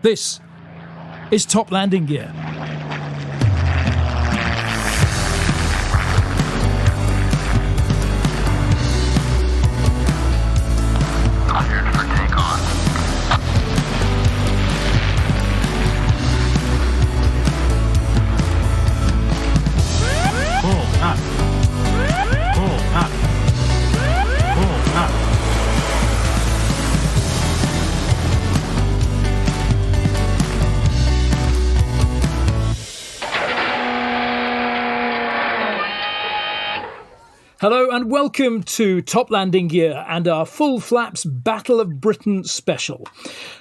This is Top Landing Gear. Cleared for takeoff. Pull up. Pull up. Pull up. Hello and welcome to Top Landing Gear and our full FLAPS Battle of Britain special.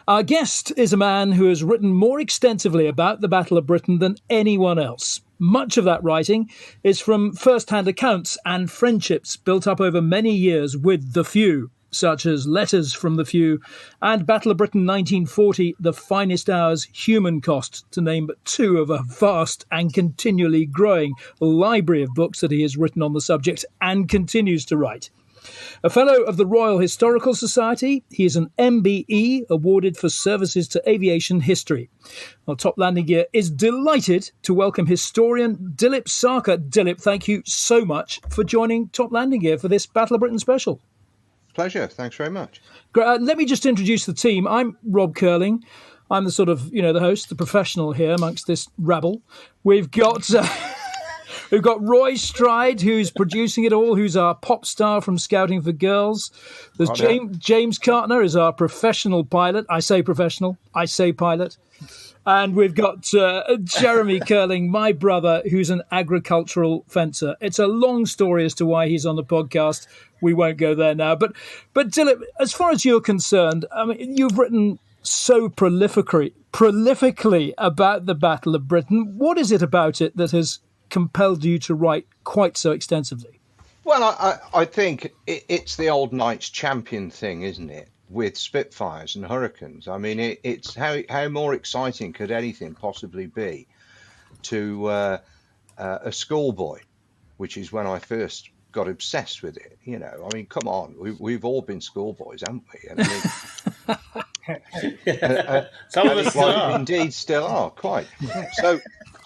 Our guest is a man who has written more extensively about the Battle of Britain than anyone else. Much of that writing is from first-hand accounts and friendships built up over many years with the few, such as Letters from the Few and Battle of Britain 1940, The Finest Hours, Human Cost, to name but two of a vast and continually growing library of books that he has written on the subject and continues to write. A Fellow of the Royal Historical Society, he is an MBE awarded for services to aviation history. Well, Top Landing Gear is delighted to welcome historian Dilip Sarkar. Dilip, thank you so much for joining Top Landing Gear for this Battle of Britain special. Pleasure. Thanks very much. Let me just introduce the team. I'm Rob Curling. I'm the sort of, the host, the professional here amongst this rabble. We've got Roy Stride, who's producing it all, who's our pop star from Scouting for Girls. There's James Cartner is our professional pilot. I say professional. I say pilot. And we've got Jeremy Curling, my brother, who's an agricultural fencer. It's a long story as to why he's on the podcast. We won't go there now. But Dilip, as far as you're concerned, I mean, you've written so prolifically about the Battle of Britain. What is it about it that has compelled you to write quite so extensively? Well, I think it's the old Knights champion thing, isn't it? With Spitfires and Hurricanes. I mean, it's how more exciting could anything possibly be to a schoolboy, which is when I first got obsessed with it. I mean, come on, we've all been schoolboys, haven't we? And Some of us still are. Indeed, still are quite. So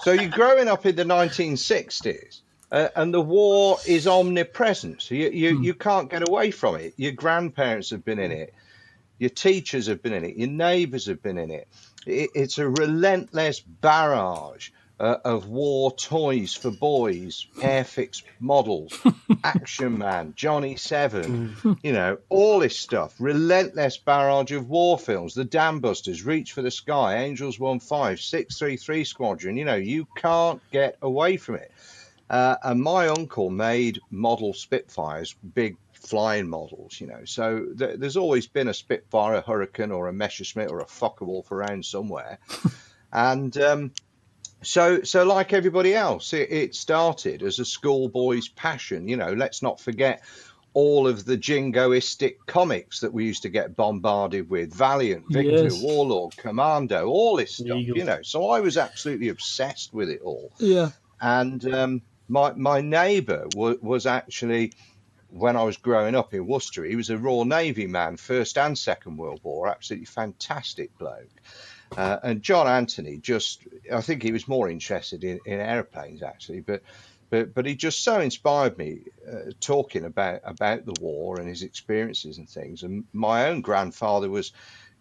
you're growing up in the 1960s. And the war is omnipresent. So you can't get away from it. Your grandparents have been in it. Your teachers have been in it. Your neighbours have been in it. It's a relentless barrage of war toys for boys, Airfix models, Action Man, Johnny Seven, all this stuff. Relentless barrage of war films, The Dam Busters, Reach for the Sky, Angels 1-5, 633 Squadron. You can't get away from it. And my uncle made model Spitfires, big flying models, So there's always been a Spitfire, a Hurricane, or a Messerschmitt, or a Focke-Wulf around somewhere. And so like everybody else, it started as a schoolboy's passion. Let's not forget all of the jingoistic comics that we used to get bombarded with. Valiant, Victor, Yes. Warlord, Commando, all this stuff, Eagle. So I was absolutely obsessed with it all. Yeah. And my neighbour was actually, when I was growing up in Worcester, he was a Royal Navy man, First and Second World War, absolutely fantastic bloke. And John Anthony I think he was more interested in airplanes actually, but he just so inspired me talking about the war and his experiences and things. And my own grandfather was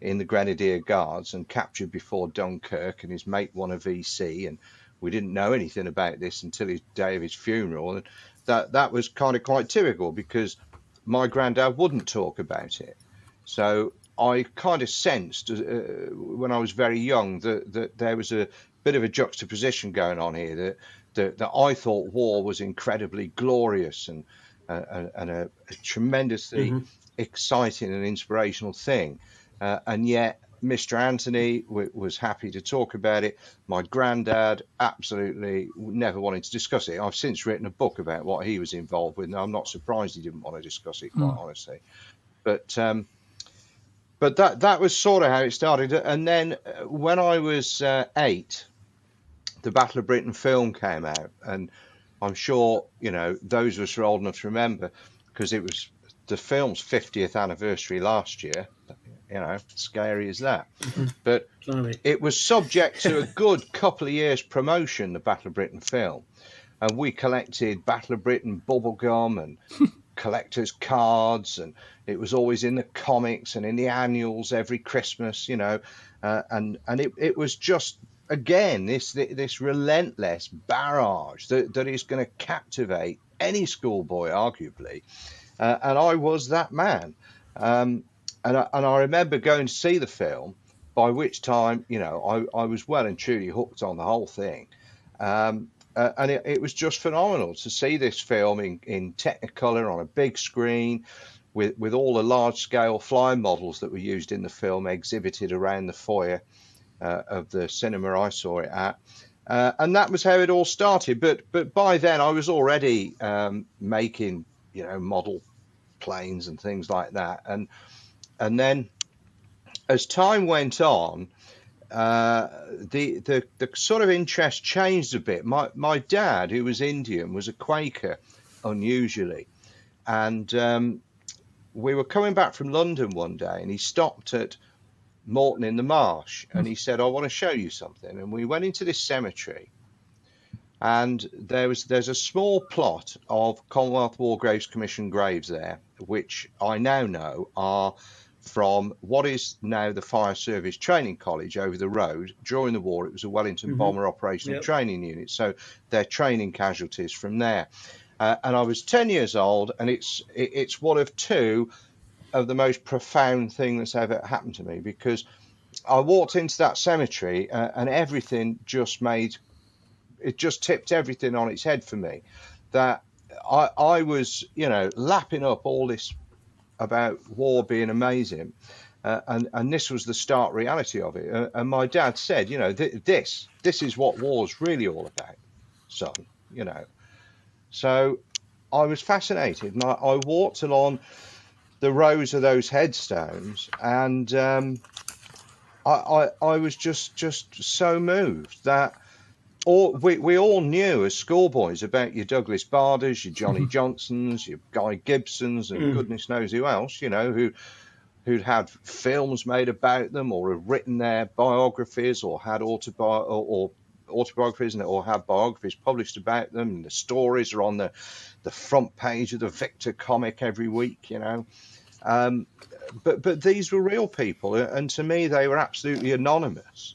in the Grenadier Guards and captured before Dunkirk, and his mate won a VC, and we didn't know anything about this until his day of his funeral. And that was kind of quite typical because my granddad wouldn't talk about it. So I kind of sensed when I was very young that there was a bit of a juxtaposition going on here, that I thought war was incredibly glorious and a tremendously exciting and inspirational thing. And yet Mr. Anthony was happy to talk about it. My granddad absolutely never wanted to discuss it. I've since written a book about what he was involved with, and I'm not surprised he didn't want to discuss it, quite honestly. But that was sort of how it started. And then when I was 8, the Battle of Britain film came out, and I'm sure those of us who are old enough to remember, because it was the film's 50th anniversary last year. scary as that. But Blimey. it was subject to a good couple of years promotion, the Battle of Britain film. And we collected Battle of Britain bubblegum and collector's cards, and it was always in the comics and in the annuals every Christmas, and it was just, again, this relentless barrage that is going to captivate any schoolboy, arguably. And I was that man. And I remember going to see the film, by which time, I was well and truly hooked on the whole thing. And it was just phenomenal to see this film in Technicolor on a big screen with all the large-scale flying models that were used in the film exhibited around the foyer of the cinema I saw it at. And that was how it all started. But by then I was already making, model planes and things like that. And then as time went on, the sort of interest changed a bit. My dad, who was Indian, was a Quaker, unusually, and we were coming back from London one day, and he stopped at Morton in the Marsh, and he said, "I want to show you something." And we went into this cemetery, and there's a small plot of Commonwealth War Graves Commission graves there, which I now know are from what is now the Fire Service Training College over the road. During the war, it was a Wellington Bomber Operational Training Unit, so they're training casualties from there. And I was 10 years old, and it's one of two of the most profound things that's ever happened to me, because I walked into that cemetery and everything just tipped everything on its head for me. That I was, lapping up all this about war being amazing, and this was the stark reality of it. And my dad said, this is what war's really all about, son. So I was fascinated, and I walked along the rows of those headstones, and I was just so moved that we all knew as schoolboys about your Douglas Baaders, your Johnny Johnsons, your Guy Gibsons, and goodness knows who else, who'd had films made about them, or had written their biographies, or had autobiographies, or had biographies published about them. And the stories are on the front page of the Victor comic every week, But these were real people, and to me they were absolutely anonymous.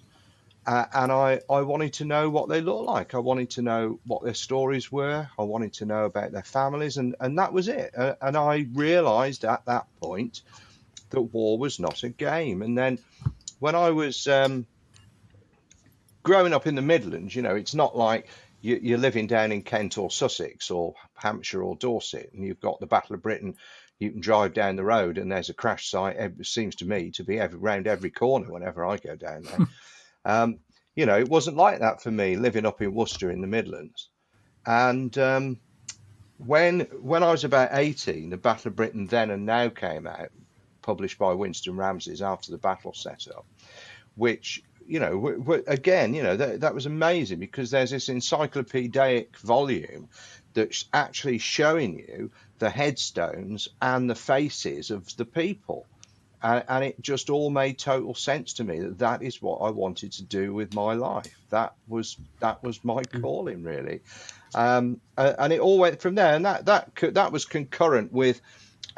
And I wanted to know what they looked like. I wanted to know what their stories were. I wanted to know about their families, and that was it. And I realised at that point that war was not a game. And then when I was growing up in the Midlands, it's not like you're living down in Kent or Sussex or Hampshire or Dorset, and you've got the Battle of Britain. You can drive down the road and there's a crash site. It seems to me to be around every corner whenever I go down there. It wasn't like that for me living up in Worcester in the Midlands. And when I was about 18, the Battle of Britain Then and Now came out, published by Winston Ramsay's after the battle set up, which, again, that was amazing, because there's this encyclopedic volume that's actually showing you the headstones and the faces of the people. And it just all made total sense to me that is what I wanted to do with my life. That was my calling, really. And it all went from there. And that was concurrent with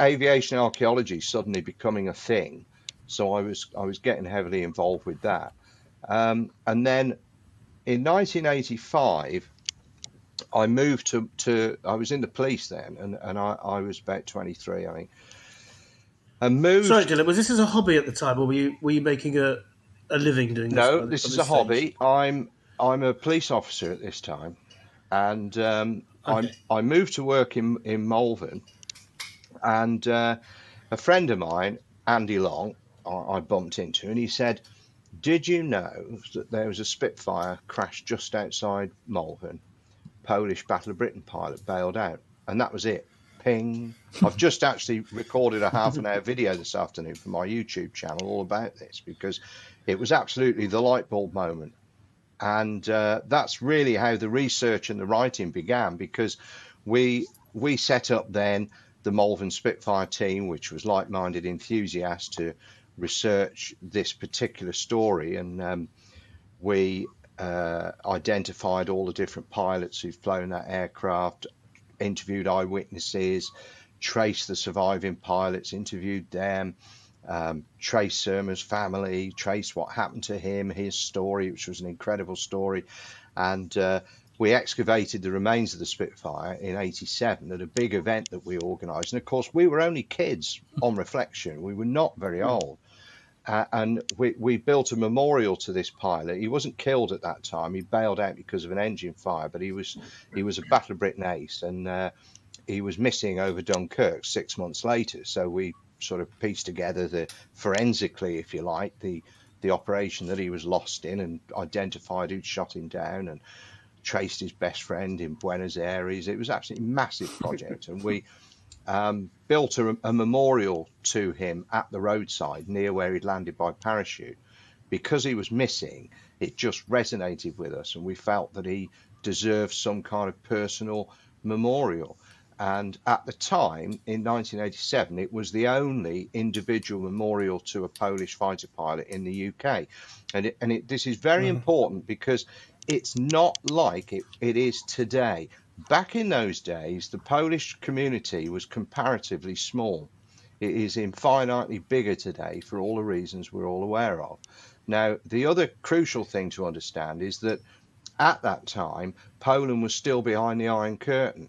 aviation archaeology suddenly becoming a thing. So I was getting heavily involved with that. And then in 1985, I moved to I was in the police then, and I was about 23, I think. And moved. Sorry, Dylan, was this as a hobby at the time, or were you making a living doing this? No, this is a hobby. I'm a police officer at this time, and I moved to work in Malvern, and a friend of mine, Andy Long, I bumped into, and he said, "Did you know that there was a Spitfire crashed just outside Malvern? Polish Battle of Britain pilot bailed out," and that was it. Ping. I've just actually recorded a half-an-hour video this afternoon for my YouTube channel all about this, because it was absolutely the light bulb moment. And that's really how the research and the writing began, because we set up then the Malvern Spitfire team, which was like-minded enthusiasts, to research this particular story, and we identified all the different pilots who've flown that aircraft, interviewed eyewitnesses, traced the surviving pilots, interviewed them, traced Surma's family, traced what happened to him, his story, which was an incredible story. And we excavated the remains of the Spitfire in '87 at a big event that we organised. And of course, we were only kids on reflection. We were not very old. And we built a memorial to this pilot. He wasn't killed at that time. He bailed out because of an engine fire, but he was a Battle of Britain ace, and he was missing over Dunkirk 6 months later. So we sort of pieced together forensically, if you like, the operation that he was lost in, and identified who'd shot him down, and traced his best friend in Buenos Aires. It was absolutely massive project, and we built a memorial to him at the roadside near where he'd landed by parachute. Because he was missing, it just resonated with us, and we felt that he deserved some kind of personal memorial. And at the time, in 1987, it was the only individual memorial to a Polish fighter pilot in the UK. And this is very important, because it's not like it is today. Back in those days, the Polish community was comparatively small. It is infinitely bigger today for all the reasons we're all aware of. Now, the other crucial thing to understand is that at that time, Poland was still behind the Iron Curtain.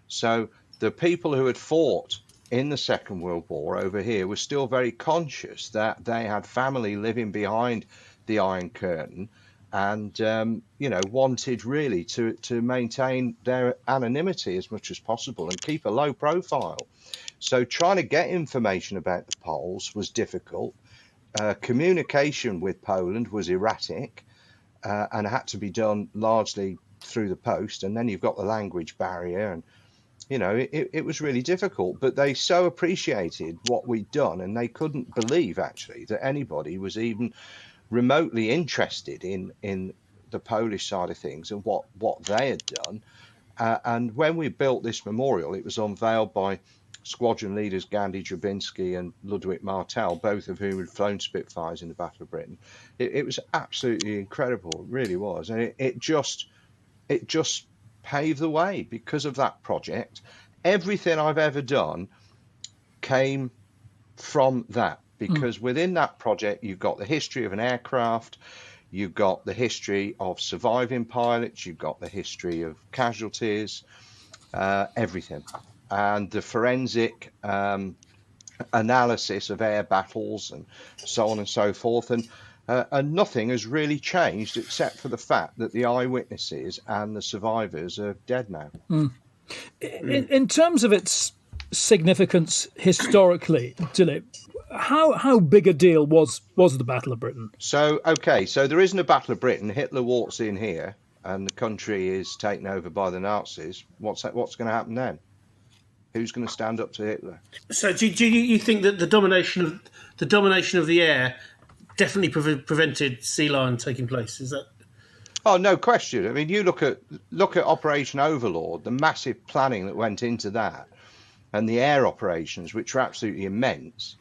So the people who had fought in the Second World War over here were still very conscious that they had family living behind the Iron Curtain, and wanted really to maintain their anonymity as much as possible and keep a low profile. So trying to get information about the Poles was difficult. Communication with Poland was erratic, and had to be done largely through the post. And then you've got the language barrier, and it was really difficult. But they so appreciated what we'd done, and they couldn't believe actually that anybody was even remotely interested in the Polish side of things and what they had done. And when we built this memorial, it was unveiled by squadron leaders Gandhi Drabinsky and Ludwig Martel, both of whom had flown Spitfires in the Battle of Britain. It was absolutely incredible, it really was. And it just paved the way because of that project. Everything I've ever done came from that, because within that project, you've got the history of an aircraft, you've got the history of surviving pilots, you've got the history of casualties, everything. And the forensic analysis of air battles and so on and so forth. And nothing has really changed except for the fact that the eyewitnesses and the survivors are dead now. In terms of its significance historically, Dilip, how big a deal was the Battle of Britain? So there isn't a Battle of Britain. Hitler walks in here and the country is taken over by the Nazis. What's going to happen then? Who's going to stand up to Hitler? So do you think that the domination of the air definitely prevented Sea Lion taking place? Is that? Oh, no question. I mean, you look at Operation Overlord, the massive planning that went into that, and the air operations, which are absolutely immense.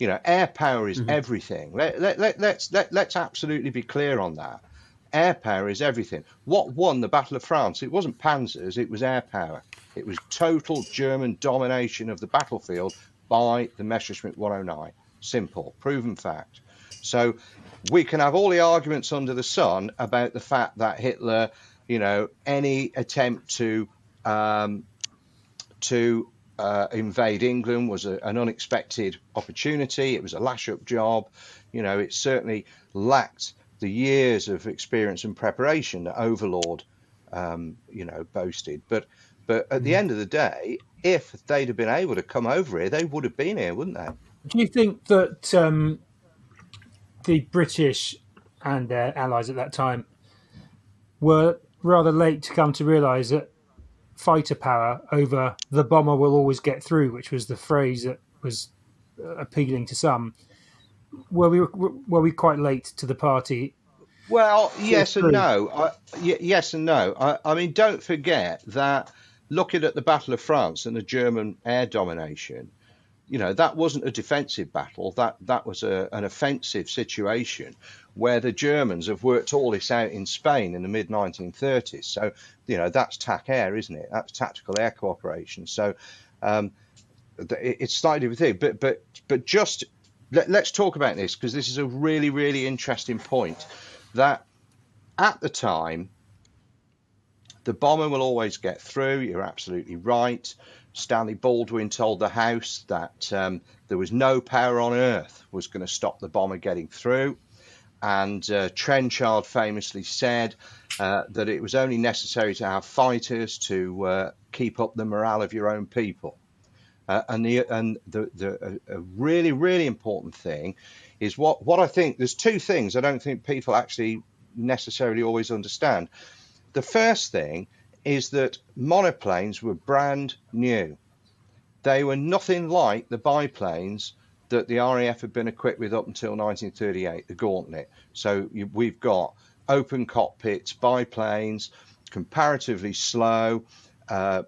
Air power is everything. Let's absolutely be clear on that. Air power is everything. What won the Battle of France? It wasn't panzers, it was air power. It was total German domination of the battlefield by the Messerschmitt 109. Simple, proven fact. So we can have all the arguments under the sun about the fact that Hitler, any attempt to invade England was an unexpected opportunity. It was a lash-up job. It certainly lacked the years of experience and preparation that Overlord, boasted. But at the end of the day, if they'd have been able to come over here, they would have been here, wouldn't they? Do you think that the British and their allies at that time were rather late to come to realise that fighter power over the bomber will always get through, which was the phrase that was appealing to some? Were we quite late to the party? Well, yes and no. Yes and no. I mean, don't forget that looking at the Battle of France and the German air domination, that wasn't a defensive battle. That was an offensive situation where the Germans have worked all this out in Spain in the mid 1930s. So, that's TAC air, isn't it? That's tactical air cooperation. So, it's slightly different thing. But just let's talk about this, because this is a really, really interesting point. That at the time, the bomber will always get through. You're absolutely right. Stanley Baldwin told the House that there was no power on earth was going to stop the bomber getting through. And Trenchard famously said that it was only necessary to have fighters to keep up the morale of your own people. And a really, really important thing is what I think. There's two things I don't think people actually necessarily always understand. The first thing is that monoplanes were brand new. They were nothing like the biplanes that the RAF had been equipped with up until 1938, the Gauntlet. So we've got open cockpits, biplanes, comparatively slow,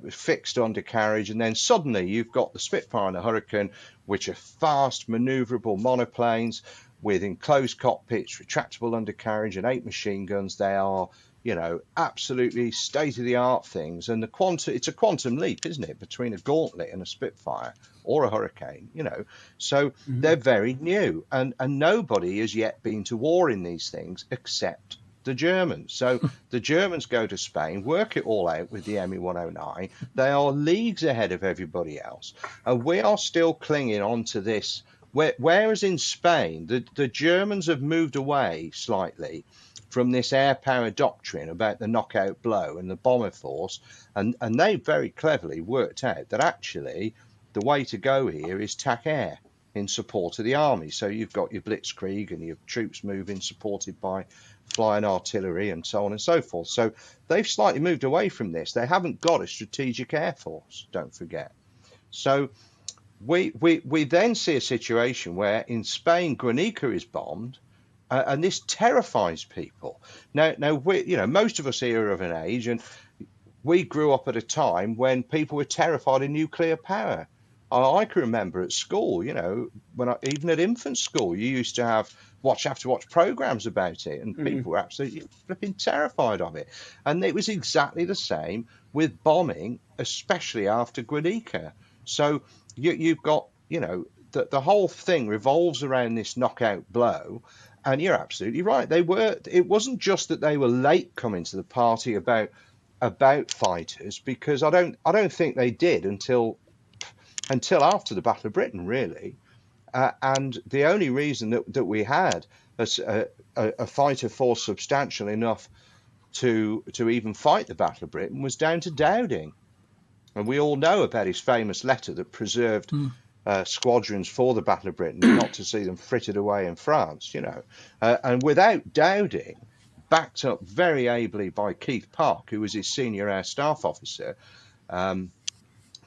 fixed undercarriage, and then suddenly you've got the Spitfire and the Hurricane, which are fast, maneuverable monoplanes with enclosed cockpits, retractable undercarriage, and 8 machine guns. They are, absolutely state-of-the-art things. And it's a quantum leap, isn't it, between a Gauntlet and a Spitfire or a Hurricane, So they're very new, and nobody has yet been to war in these things except the Germans. So the Germans go to Spain, work it all out with the ME 109. They are leagues ahead of everybody else, and we are still clinging on to this. Whereas in Spain, the Germans have moved away slightly from this air power doctrine about the knockout blow and the bomber force, and they very cleverly worked out that actually the way to go here is TAC air in support of the army. So you've got your blitzkrieg and your troops moving supported by flying artillery and so on and so forth. So they've slightly moved away from this. They haven't got a strategic air force, don't forget. So we then see a situation where in Spain Guernica is bombed, and this terrifies people. Now most of us here are of an age, and we grew up at a time when people were terrified of nuclear power. I can remember at school, even at infant school, you used to have watch programs about it, and people were absolutely flipping terrified of it. And it was exactly the same with bombing, especially after Guernica. So you've got, the whole thing revolves around this knockout blow. And you're absolutely right. It wasn't just that they were late coming to the party about fighters, because I don't think they did until after the Battle of Britain, really. And the only reason that we had a fighter force substantial enough to even fight the Battle of Britain was down to Dowding. And we all know about his famous letter that preserved squadrons for the Battle of Britain, not to see them frittered away in France, And without Dowding, backed up very ably by Keith Park, who was his senior air staff officer,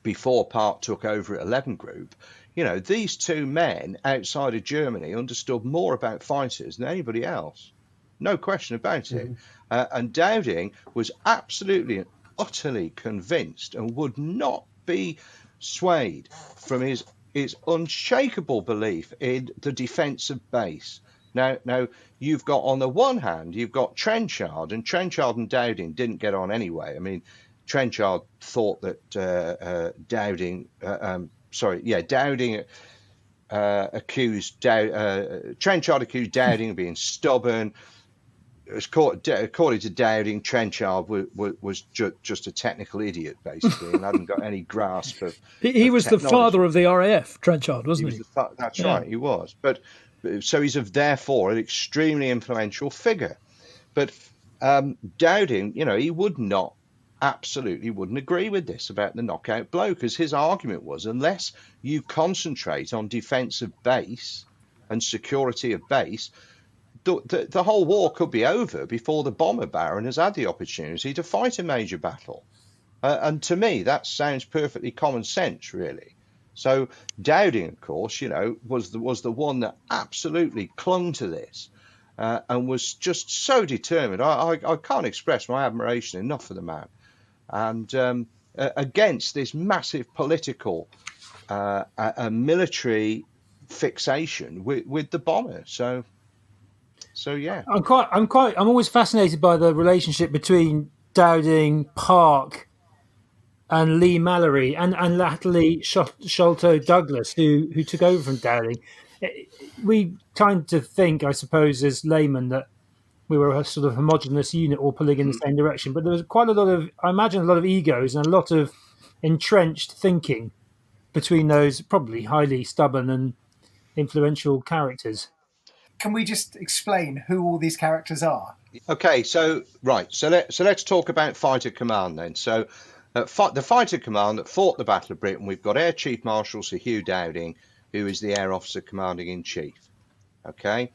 before Park took over at 11 Group, these two men outside of Germany understood more about fighters than anybody else. No question about it. And Dowding was absolutely and utterly convinced and would not be swayed from his unshakable belief in the defence of base. Now, you've got, on the one hand, you've got Trenchard, and Trenchard and Dowding didn't get on anyway. I mean, Trenchard thought that Dowding accused Trenchard accused Dowding of being stubborn. According to Dowding, Trenchard was just a technical idiot, basically, and hadn't got any grasp of. He of was technology. the father of the RAF, Trenchard, wasn't he? That's right, he was. But so he's therefore an extremely influential figure. But Dowding, he absolutely wouldn't agree with this about the knockout blow, because his argument was, unless you concentrate on defence of base and security of base, the whole war could be over before the bomber baron has had the opportunity to fight a major battle. And to me, that sounds perfectly common sense, really. So Dowding, of course, was the one that absolutely clung to this and was just so determined. I can't express my admiration enough for the man. And against this massive political a military fixation with the bomber. So yeah. I'm always fascinated by the relationship between Dowding, Park, and Lee Mallory, and latterly Sholto Douglas, who took over from Dowding. We tend to think, I suppose, as laymen, that we were a sort of homogenous unit all pulling in the same direction. But there was quite a lot of, I imagine, a lot of egos and a lot of entrenched thinking between those probably highly stubborn and influential characters. Can we just explain who all these characters are? Okay, so let's talk about fighter command then. So the fighter command that fought the Battle of Britain, we've got Air Chief Marshal Sir Hugh Dowding, who is the Air Officer Commanding in Chief. Okay,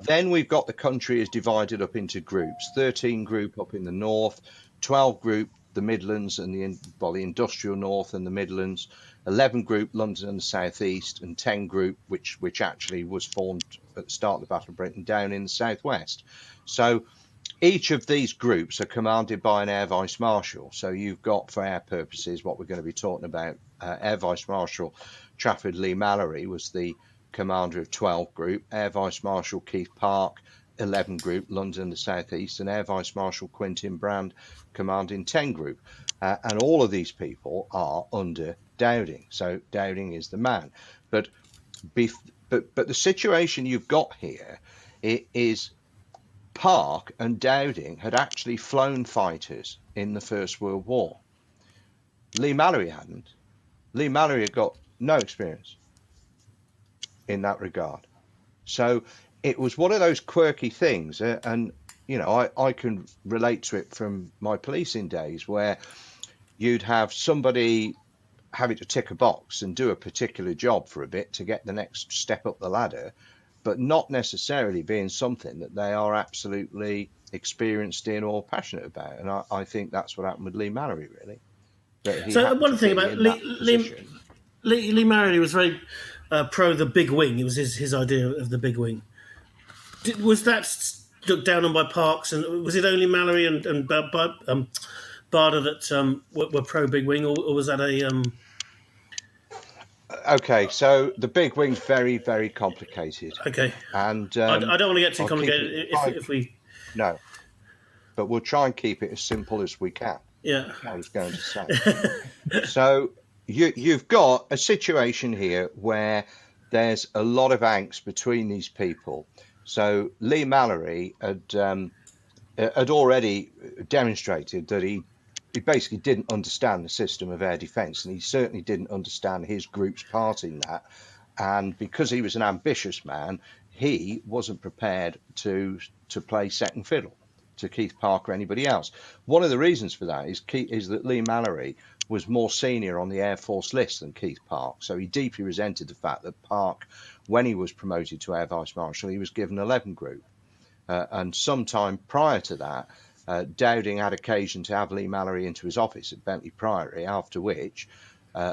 then we've got the country is divided up into groups: 13 group up in the north, 12 group the Midlands and the industrial north and the Midlands, 11 group London and the southeast, and 10 group which actually was formed at the start of the Battle of Britain down in the southwest. So each of these groups are commanded by an Air Vice Marshal. So you've got, for our purposes, what we're going to be talking about, Air Vice Marshal Trafford Lee Mallory was the commander of 12 Group, Air Vice Marshal Keith Park, 11 Group, London, the South East, and Air Vice Marshal Quentin Brand, commanding 10 Group. And all of these people are under Dowding. So Dowding is the man. But the situation you've got here is Park and Dowding had actually flown fighters in the First World War. Lee Mallory hadn't. Lee Mallory had got no experience in that regard. So it was one of those quirky things. And, you know, I can relate to it from my policing days, where you'd have somebody having to tick a box and do a particular job for a bit to get the next step up the ladder, but not necessarily being something that they are absolutely experienced in or passionate about. And I think that's what happened with Lee Mallory, really. So one thing about Lee Mallory was very pro the big wing. It was his idea of the big wing. Was that looked down on by Parks, and was it only Mallory and Barder that were pro big wing, or was that a? Okay, so the big wing's very, very complicated. Okay, and I don't want to get too complicated. If we no, but we'll try and keep it as simple as we can. Yeah, I was going to say. So you've got a situation here where there's a lot of angst between these people. So Lee Mallory had already demonstrated that he basically didn't understand the system of air defence, and he certainly didn't understand his group's part in that. And because he was an ambitious man, he wasn't prepared to play second fiddle to Keith Park or anybody else. One of the reasons for that is that Lee Mallory was more senior on the Air Force list than Keith Park. So he deeply resented the fact that Park, when he was promoted to Air Vice Marshal, he was given 11 Group. And sometime prior to that, Dowding had occasion to have Lee Mallory into his office at Bentley Priory, after which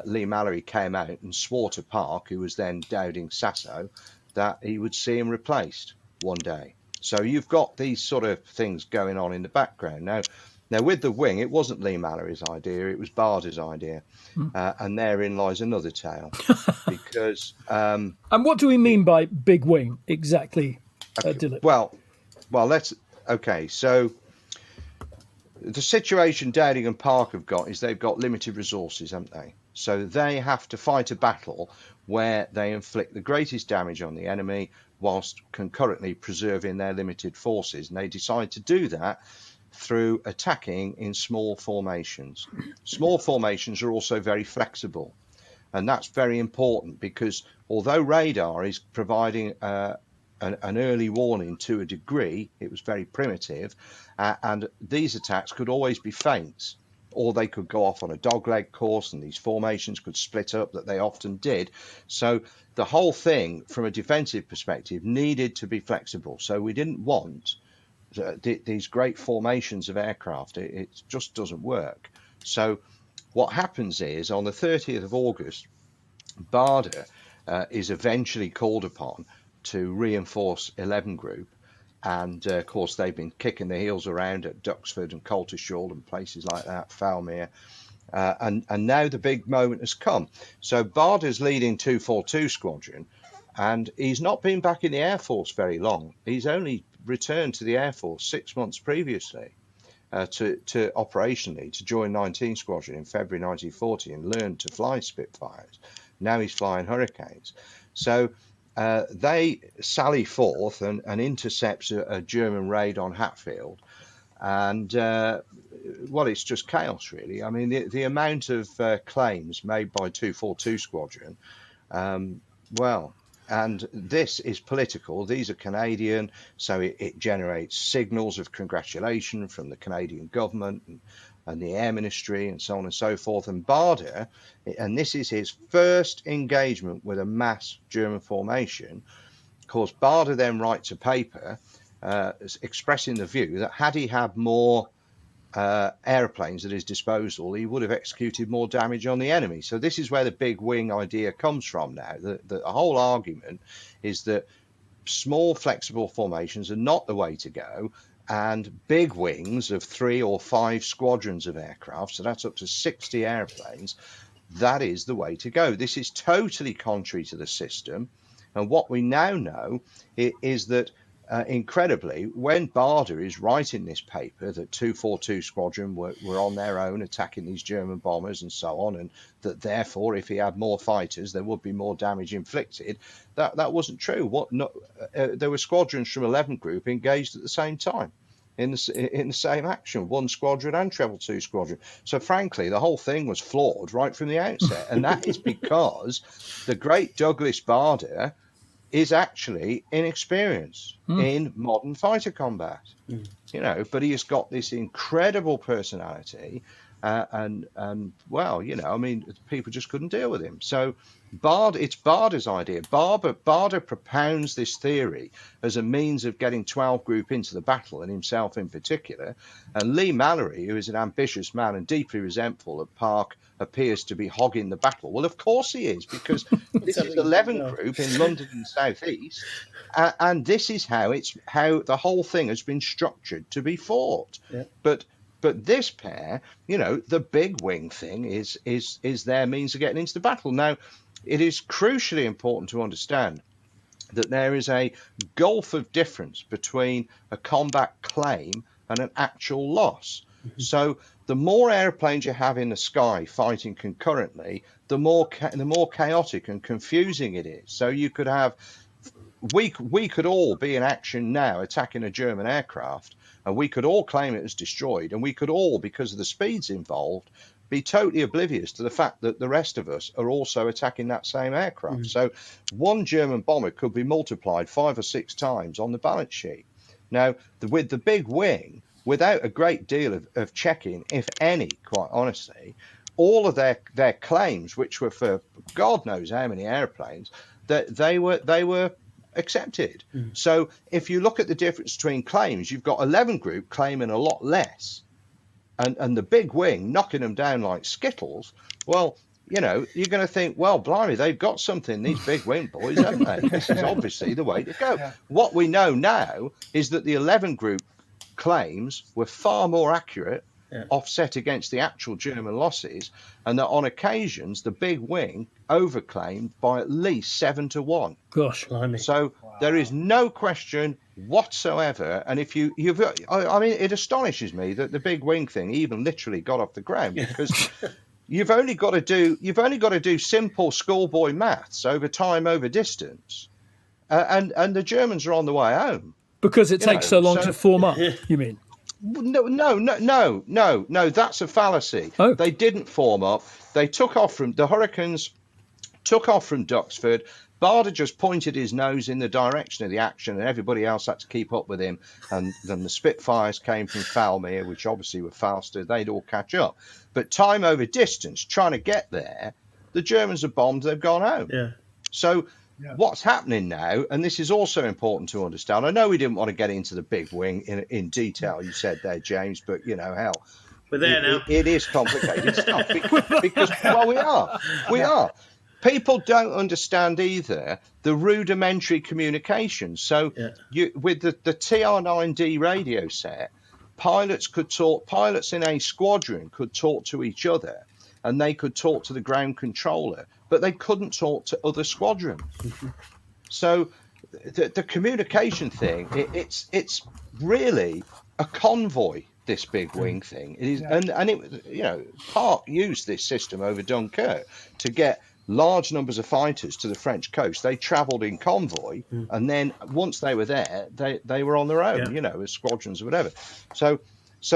Lee Mallory came out and swore to Park, who was then Dowding's Sasso, that he would see him replaced one day. So you've got these sort of things going on in the background. Now with the wing, it wasn't Lee Mallory's idea, it was Barder's idea. And therein lies another tale. Because and what do we mean by big wing exactly, Dilip? Well, so the situation Dowding and Park have got is they've got limited resources, haven't they? So they have to fight a battle where they inflict the greatest damage on the enemy whilst concurrently preserving their limited forces. And they decide to do that through attacking in small formations. Small formations are also very flexible. And that's very important because although radar is providing an early warning to a degree, it was very primitive, and these attacks could always be feints, or they could go off on a dogleg course, and these formations could split up, that they often did. So the whole thing, from a defensive perspective, needed to be flexible. So we didn't want these great formations of aircraft. It just doesn't work. So what happens is, on the 30th of August, Barder is eventually called upon to reinforce 11 Group, and of course they've been kicking their heels around at Duxford and Coltishall and places like that, Falmere, And now the big moment has come. So Barder's leading 242 Squadron, and he's not been back in the Air Force very long. He's only returned to the Air Force 6 months previously to operationally to join 19 Squadron in February 1940 and learn to fly Spitfires. Now he's flying Hurricanes. So they sally forth and intercepts a German raid on Hatfield. And well, it's just chaos, really. I mean, the amount of claims made by 242 Squadron, well, and this is political. These are Canadian, so it generates signals of congratulation from the Canadian government and the Air Ministry and so on and so forth. And Barder, and this is his first engagement with a mass German formation. Of course, Barder then writes a paper expressing the view that had he had more airplanes at his disposal, he would have executed more damage on the enemy. So this is where the big wing idea comes from now. The whole argument is that small flexible formations are not the way to go, and big wings of 3 or 5 squadrons of aircraft, so that's up to 60 airplanes, that is the way to go. This is totally contrary to the system. And what we now know is that incredibly, when Barder is writing this paper that 242 Squadron were on their own attacking these German bombers and so on, and that therefore if he had more fighters there would be more damage inflicted, that wasn't true. There were squadrons from 11th Group engaged at the same time in the same action, 1 squadron and treble 2 Squadron. So frankly, the whole thing was flawed right from the outset, and that is because the great Douglas Barder is actually inexperienced in modern fighter combat, but he has got this incredible personality, and well, I mean, people just couldn't deal with him. So it's Barder's idea. Barder propounds this theory as a means of getting 12 Group into the battle, and himself in particular. And Lee Mallory, who is an ambitious man and deeply resentful that Park appears to be hogging the battle. Well, of course he is, because this is 11th Group in London and South East, and this is how the whole thing has been structured to be fought. Yeah. But this pair, the big wing thing is their means of getting into the battle. Now, it is crucially important to understand that there is a gulf of difference between a combat claim and an actual loss. Mm-hmm. So the more airplanes you have in the sky fighting concurrently, the more chaotic and confusing it is. So you could have, we could all be in action now attacking a German aircraft, and we could all claim it as destroyed, and we could all, because of the speeds involved, be totally oblivious to the fact that the rest of us are also attacking that same aircraft. Mm-hmm. So one German bomber could be multiplied 5 or 6 times on the balance sheet. Now, with the big wing, without a great deal of checking, if any, quite honestly, all of their claims, which were for God knows how many airplanes, that they were accepted. Mm. So if you look at the difference between claims, you've got 11th Group claiming a lot less, and the big wing knocking them down like skittles. Well, you're going to think, well, blimey, they've got something, these big wing boys, haven't they? This is obviously the way to go. Yeah. What we know now is that the 11th Group claims were far more accurate, offset against the actual German losses, and that on occasions the big wing overclaimed by at least 7-1. Gosh, blimey. So there is no question whatsoever. And if I mean, it astonishes me that the big wing thing even literally got off the ground, because you've only got to do simple schoolboy maths over time over distance, and the Germans are on the way home. Because it takes so long to form up, you mean? No, that's a fallacy. Oh. They didn't form up. They took off from the Hurricanes, took off from Duxford. Barder just pointed his nose in the direction of the action, and everybody else had to keep up with him. And then the Spitfires came from Falmere, which obviously were faster. They'd all catch up. But time over distance, trying to get there, the Germans have bombed, they've gone home. Yeah. So what's happening now, and this is also important to understand. I know we didn't want to get into the big wing in detail, you said there, James, but, hell. We're there now. It is complicated stuff because, well, we are. People don't understand either the rudimentary communication. So with the TR9D radio set, pilots in a squadron could talk to each other. and they could talk to the ground controller, but they couldn't talk to other squadrons. So the communication thing, it's really a convoy. This big wing thing, it is, and it was, Park used this system over Dunkirk to get large numbers of fighters to the French coast. They travelled in convoy, and then once they were there, they were on their own, as squadrons or whatever. So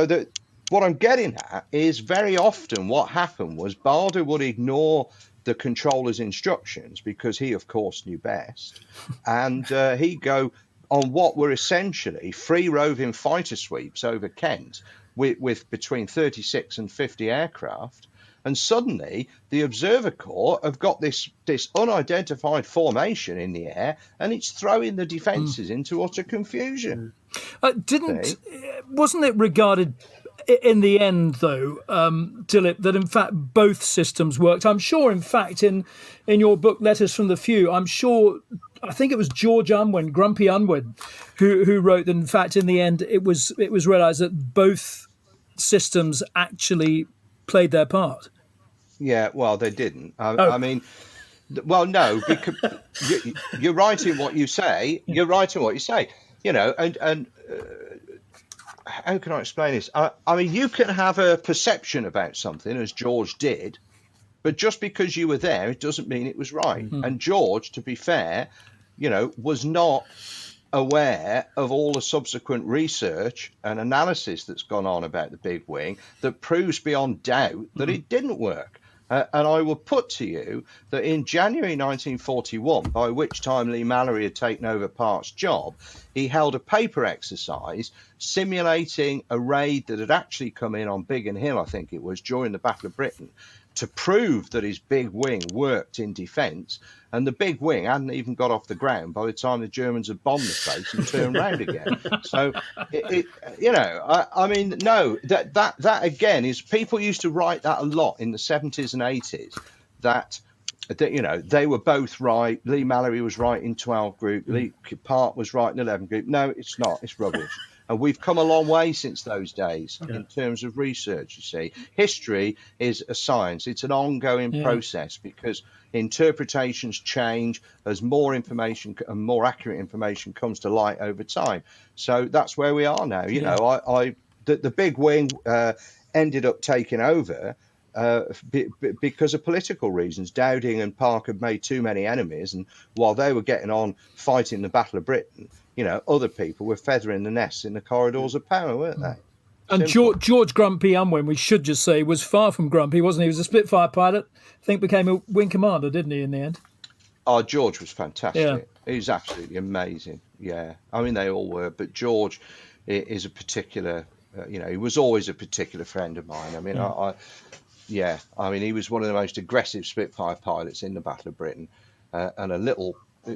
that what I'm getting at is very often what happened was Barder would ignore the controller's instructions because he, of course, knew best, and he'd go on what were essentially free roving fighter sweeps over Kent with between 36 and 50 aircraft. And suddenly the Observer Corps have got this unidentified formation in the air, and it's throwing the defences into utter confusion. Wasn't it regarded in the end, though, Dilip, that in fact both systems worked? I'm sure, in fact, in your book, Letters from the Few, I think it was George Unwin, Grumpy Unwin, who wrote that, in fact, in the end, it was realised that both systems actually played their part. Yeah, well, they didn't. I mean, well, no, because you're right in what you say. You're right in what you say. And how can I explain this? I mean, you can have a perception about something, as George did, but just because you were there, it doesn't mean it was right. And George, to be fair, was not aware of all the subsequent research and analysis that's gone on about the big wing that proves beyond doubt that it didn't work. And I will put to you that in January 1941, by which time Lee Mallory had taken over Park's job, he held a paper exercise simulating a raid that had actually come in on Biggin Hill, I think it was, during the Battle of Britain, to prove that his big wing worked in defence. And the big wing hadn't even got off the ground by the time the Germans had bombed the place and turned round again. So, I mean, no, that again is, people used to write that a lot in the 70s and 80s, that they were both right. Lee Mallory was right in 12 group. Lee Park was right in 11 group. No, it's not. It's rubbish. And we've come a long way since those days in terms of research, you see. History is a science. It's an ongoing process because interpretations change as more information and more accurate information comes to light over time. So that's where we are now. The big wing ended up taking over because of political reasons. Dowding and Park had made too many enemies, and while they were getting on fighting the Battle of Britain, other people were feathering the nests in the corridors of power, weren't they? And George Grumpy Unwin, we should just say, was far from grumpy, wasn't he? He was a Spitfire pilot. I think became a wing commander, didn't he, in the end? Oh, George was fantastic. Yeah. He was absolutely amazing. Yeah. I mean, they all were, but George is a particular, he was always a particular friend of mine. I mean, I mean, he was one of the most aggressive Spitfire pilots in the Battle of Britain, and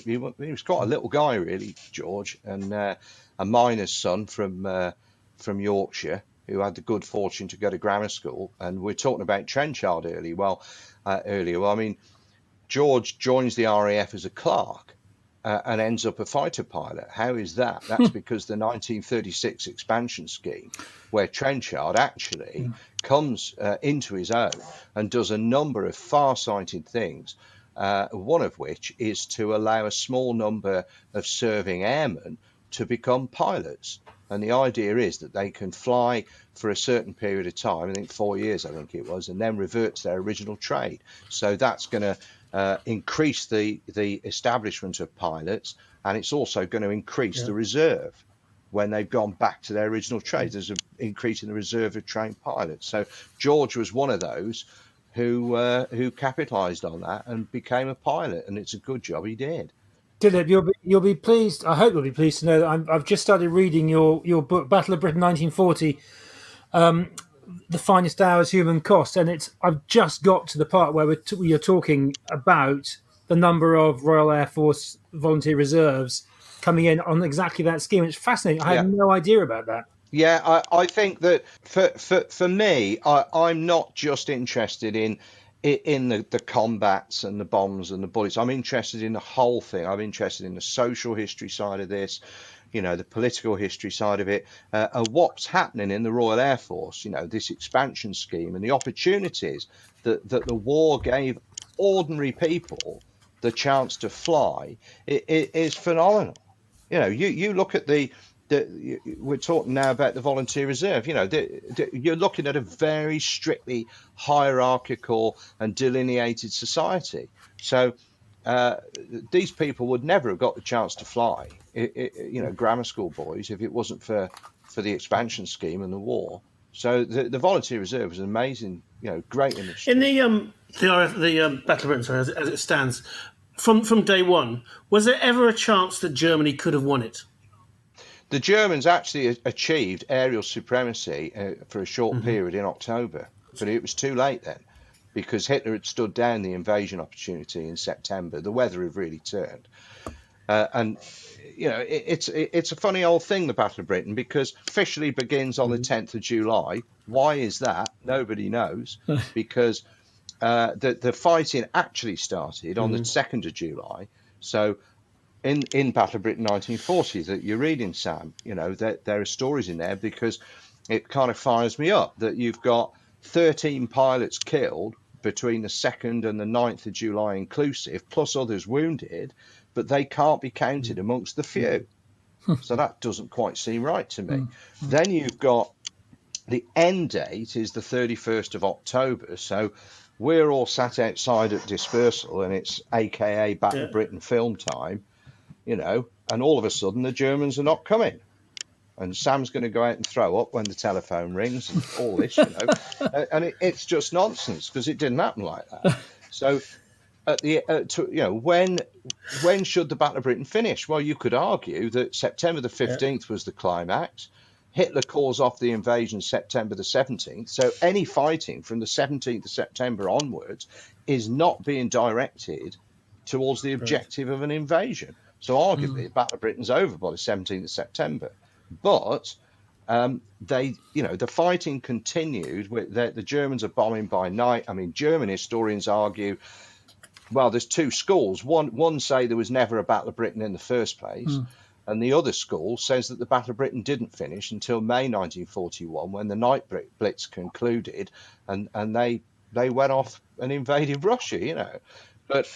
he was quite a little guy, really, George, and a miner's son from Yorkshire who had the good fortune to go to grammar school. And we're talking about Trenchard earlier. Well, I mean, George joins the RAF as a clerk and ends up a fighter pilot. How is that? That's because the 1936 expansion scheme, where Trenchard actually comes into his own and does a number of far-sighted things, one of which is to allow a small number of serving airmen to become pilots. And the idea is that they can fly for a certain period of time, I think 4 years, I think it was, and then revert to their original trade. So that's going to increase the establishment of pilots, and it's also going to increase the reserve when they've gone back to their original trade. There's an increase in the reserve of trained pilots. So George was one of those who capitalised on that and became a pilot, and it's a good job he did. Dilip, you'll be pleased. I hope you'll be pleased to know that I've just started reading your book, Battle of Britain 1940, The Finest Hours, Human Cost, and I've just got to the part where you're talking about the number of Royal Air Force volunteer reserves coming in on exactly that scheme. It's fascinating. I had no idea about that. Yeah, I think that for me, I'm not just interested in the combats and the bombs and the bullets. I'm interested in the whole thing. I'm interested in the social history side of this. the political history side of it, and what's happening in the Royal Air Force, this expansion scheme and the opportunities that the war gave ordinary people the chance to fly, it is phenomenal. You look at we're talking now about the volunteer reserve. You're looking at a very strictly hierarchical and delineated society. So these people would never have got the chance to fly, grammar school boys, if it wasn't for the expansion scheme and the war. So the volunteer reserve was an amazing, great industry. In the Battle of Britain, sorry, as it stands, from day one, was there ever a chance that Germany could have won it? The Germans actually achieved aerial supremacy for a short period in October, but it was too late then, because Hitler had stood down the invasion opportunity in September. The weather had really turned. And it's a funny old thing, the Battle of Britain, because officially begins on the 10th of July. Why is that? Nobody knows, because the fighting actually started on the 2nd of July. So in Battle of Britain 1940 that you're reading, Sam, there are stories in there, because it kind of fires me up that you've got 13 pilots killed between the 2nd and the 9th of July inclusive, plus others wounded, but they can't be counted amongst the few. So that doesn't quite seem right to me. Then you've got the end date is the 31st of October. So we're all sat outside at dispersal, and it's AKA Battle of Britain film time, and all of a sudden the Germans are not coming. And Sam's going to go out and throw up when the telephone rings and all this, and it's just nonsense, because it didn't happen like that. So at the when should the Battle of Britain finish? Well, you could argue that September the 15th was the climax. Hitler calls off the invasion September the 17th. So any fighting from the 17th of September onwards is not being directed towards the objective of an invasion. So arguably, the Battle of Britain's over by the 17th of September. But the fighting continued. The Germans are bombing by night. I mean, German historians argue, well, there's two schools. One say there was never a Battle of Britain in the first place, and the other school says that the Battle of Britain didn't finish until May 1941, when the night blitz concluded, and they went off and invaded Russia. But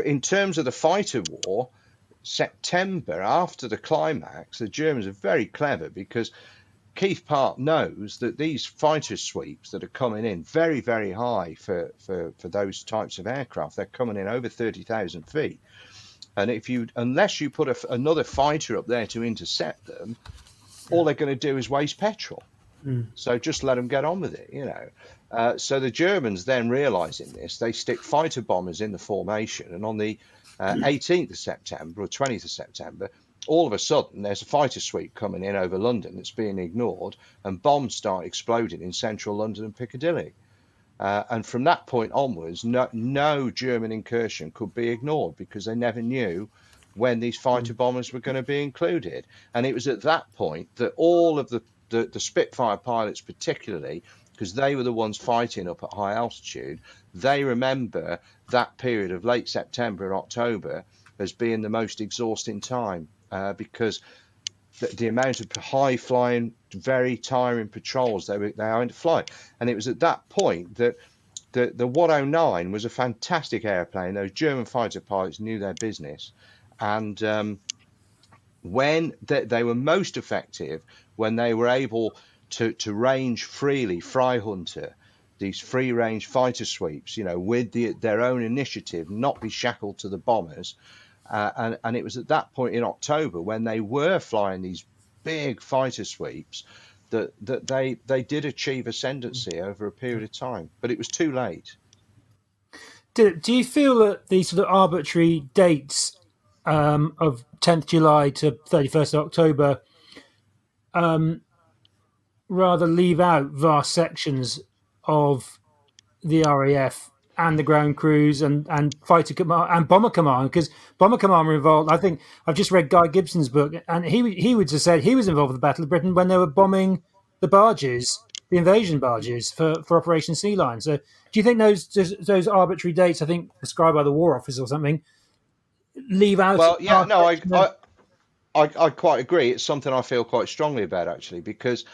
in terms of the fighter war, September, after the climax, the Germans are very clever, because Keith Park knows that these fighter sweeps that are coming in very, very high for those types of aircraft, they're coming in over 30,000 feet. And unless you put another fighter up there to intercept them, all they're going to do is waste petrol. So just let them get on with it, So the Germans, then realizing this, they stick fighter bombers in the formation, and on the 18th of September or 20th of September, all of a sudden there's a fighter sweep coming in over London that's being ignored, and bombs start exploding in central London and Piccadilly. And from that point onwards, no German incursion could be ignored, because they never knew when these fighter bombers were going to be included. And it was at that point that all of the Spitfire pilots, particularly, because they were the ones fighting up at high altitude, they remember that period of late September and October as being the most exhausting time, because the amount of high flying, very tiring patrols they were having to fly. And it was at that point that the 109 was a fantastic airplane. Those German fighter pilots knew their business. And when they were most effective, when they were able to range freely, Freihunter, these free range fighter sweeps, with their own initiative, not be shackled to the bombers. And it was at that point in October, when they were flying these big fighter sweeps, that they did achieve ascendancy over a period of time. But it was too late. Do you feel that these sort of arbitrary dates of 10th July to 31st of October rather leave out vast sections of the RAF and the ground crews and fighter command and bomber command? Because bomber command were involved. I think I've just read Guy Gibson's book, and he would have said he was involved with the Battle of Britain when they were bombing the barges, the invasion barges for Operation Sea Lion. So do you think those arbitrary dates, I think prescribed by the War Office or something, leave out? Well, yeah, no, I quite agree. It's something I feel quite strongly about, actually, because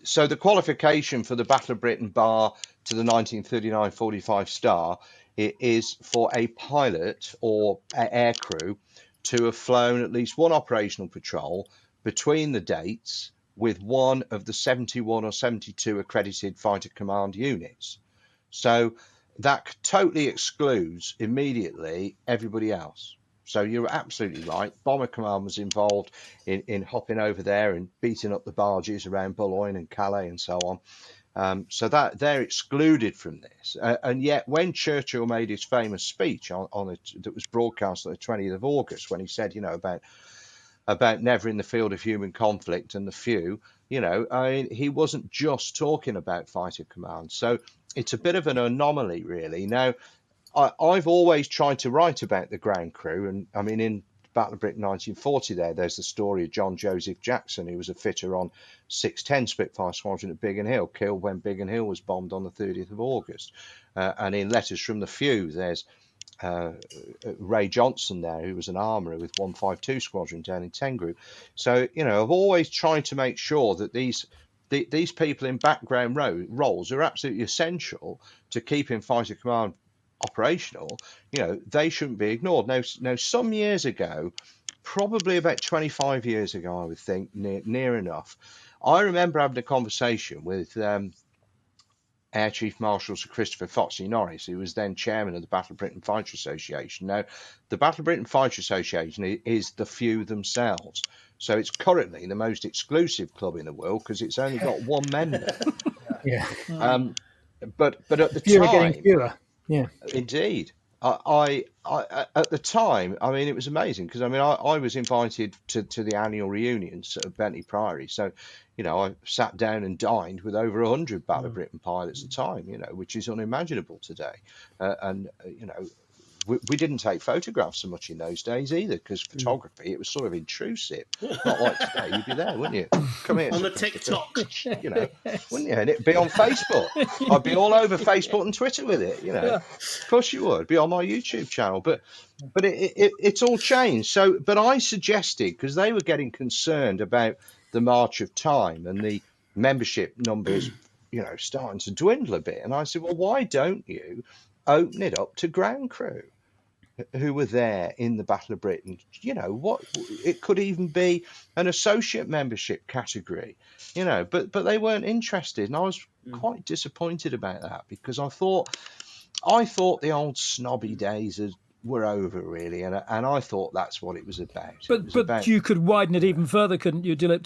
so the qualification for the Battle of Britain bar to the 1939-45 Star is for a pilot or air crew to have flown at least one operational patrol between the dates with one of the 71 or 72 accredited fighter command units. So that totally excludes immediately everybody else. So you're absolutely right. Bomber Command was involved in hopping over there and beating up the barges around Boulogne and Calais and so on. So that they're excluded from this. And yet, when Churchill made his famous speech on it, that was broadcast on the 20th of August, when he said, about never in the field of human conflict and the few, I mean, he wasn't just talking about fighter command. So it's a bit of an anomaly, really. Now, I've always tried to write about the ground crew, and I mean, in Battle of Britain 1940, there's the story of John Joseph Jackson, who was a fitter on 610 Spitfire Squadron at Biggin Hill, killed when Biggin Hill was bombed on the 30th of August. And in Letters from the Few, there's Ray Johnson there, who was an armourer with 152 Squadron down in 10 Group. So, I've always tried to make sure that these people in background roles are absolutely essential to keeping fighter command operational. They shouldn't be ignored. Now, some years ago, probably about 25 years ago, I would think, near enough, I remember having a conversation with Air Chief Marshal Sir Christopher Foxley Norris, who was then chairman of the Battle of Britain Fighter Association. Now, the Battle of Britain Fighter Association is the few themselves. So it's currently the most exclusive club in the world because it's only got one member. Yeah. But at the Fewer time, getting fewer. Yeah. indeed. I at the time, I mean, it was amazing because I mean, I was invited to the annual reunions at Bentley Priory. So, I sat down and dined with over 100 Battle of Britain pilots at the time, which is unimaginable today. And we didn't take photographs so much in those days either, because photography, it was sort of intrusive. Not like today. You'd be there, wouldn't you? Come here. On the TikTok. Wouldn't you? And it'd be on Facebook. I'd be all over Facebook and Twitter with it, Of course you would. Be on my YouTube channel. But it's all changed. So, but I suggested, because they were getting concerned about the march of time and the membership numbers, starting to dwindle a bit. And I said, well, why don't you open it up to ground crew who were there in the Battle of Britain? What it could even be an associate membership category, but they weren't interested, and I was quite disappointed about that, because I thought the old snobby days were over, really, and I thought that's what it was about. But you could widen it even further, couldn't you, Dilip,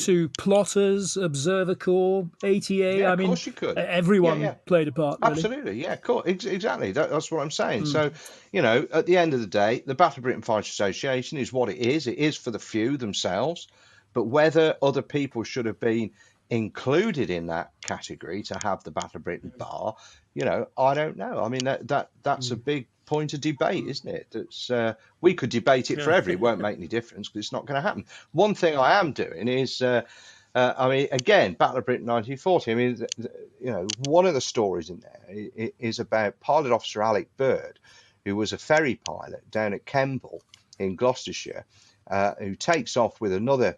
to plotters, observer corps, ATA? Yeah, I mean, of course you could. Everyone played a part, really. Absolutely, yeah, cool. Exactly. That's what I'm saying. So, at the end of the day, the Battle of Britain Fighter Association is what it is. It is for the few themselves, but whether other people should have been included in that category to have the Battle of Britain bar, I don't know. I mean, that's a big point of debate, isn't it? That's we could debate it forever. It won't make any difference because it's not going to happen. One thing I am doing is, I mean, again, Battle of Britain 1940. I mean, one of the stories in there is about Pilot Officer Alec Bird, who was a ferry pilot down at Kemble in Gloucestershire, who takes off with another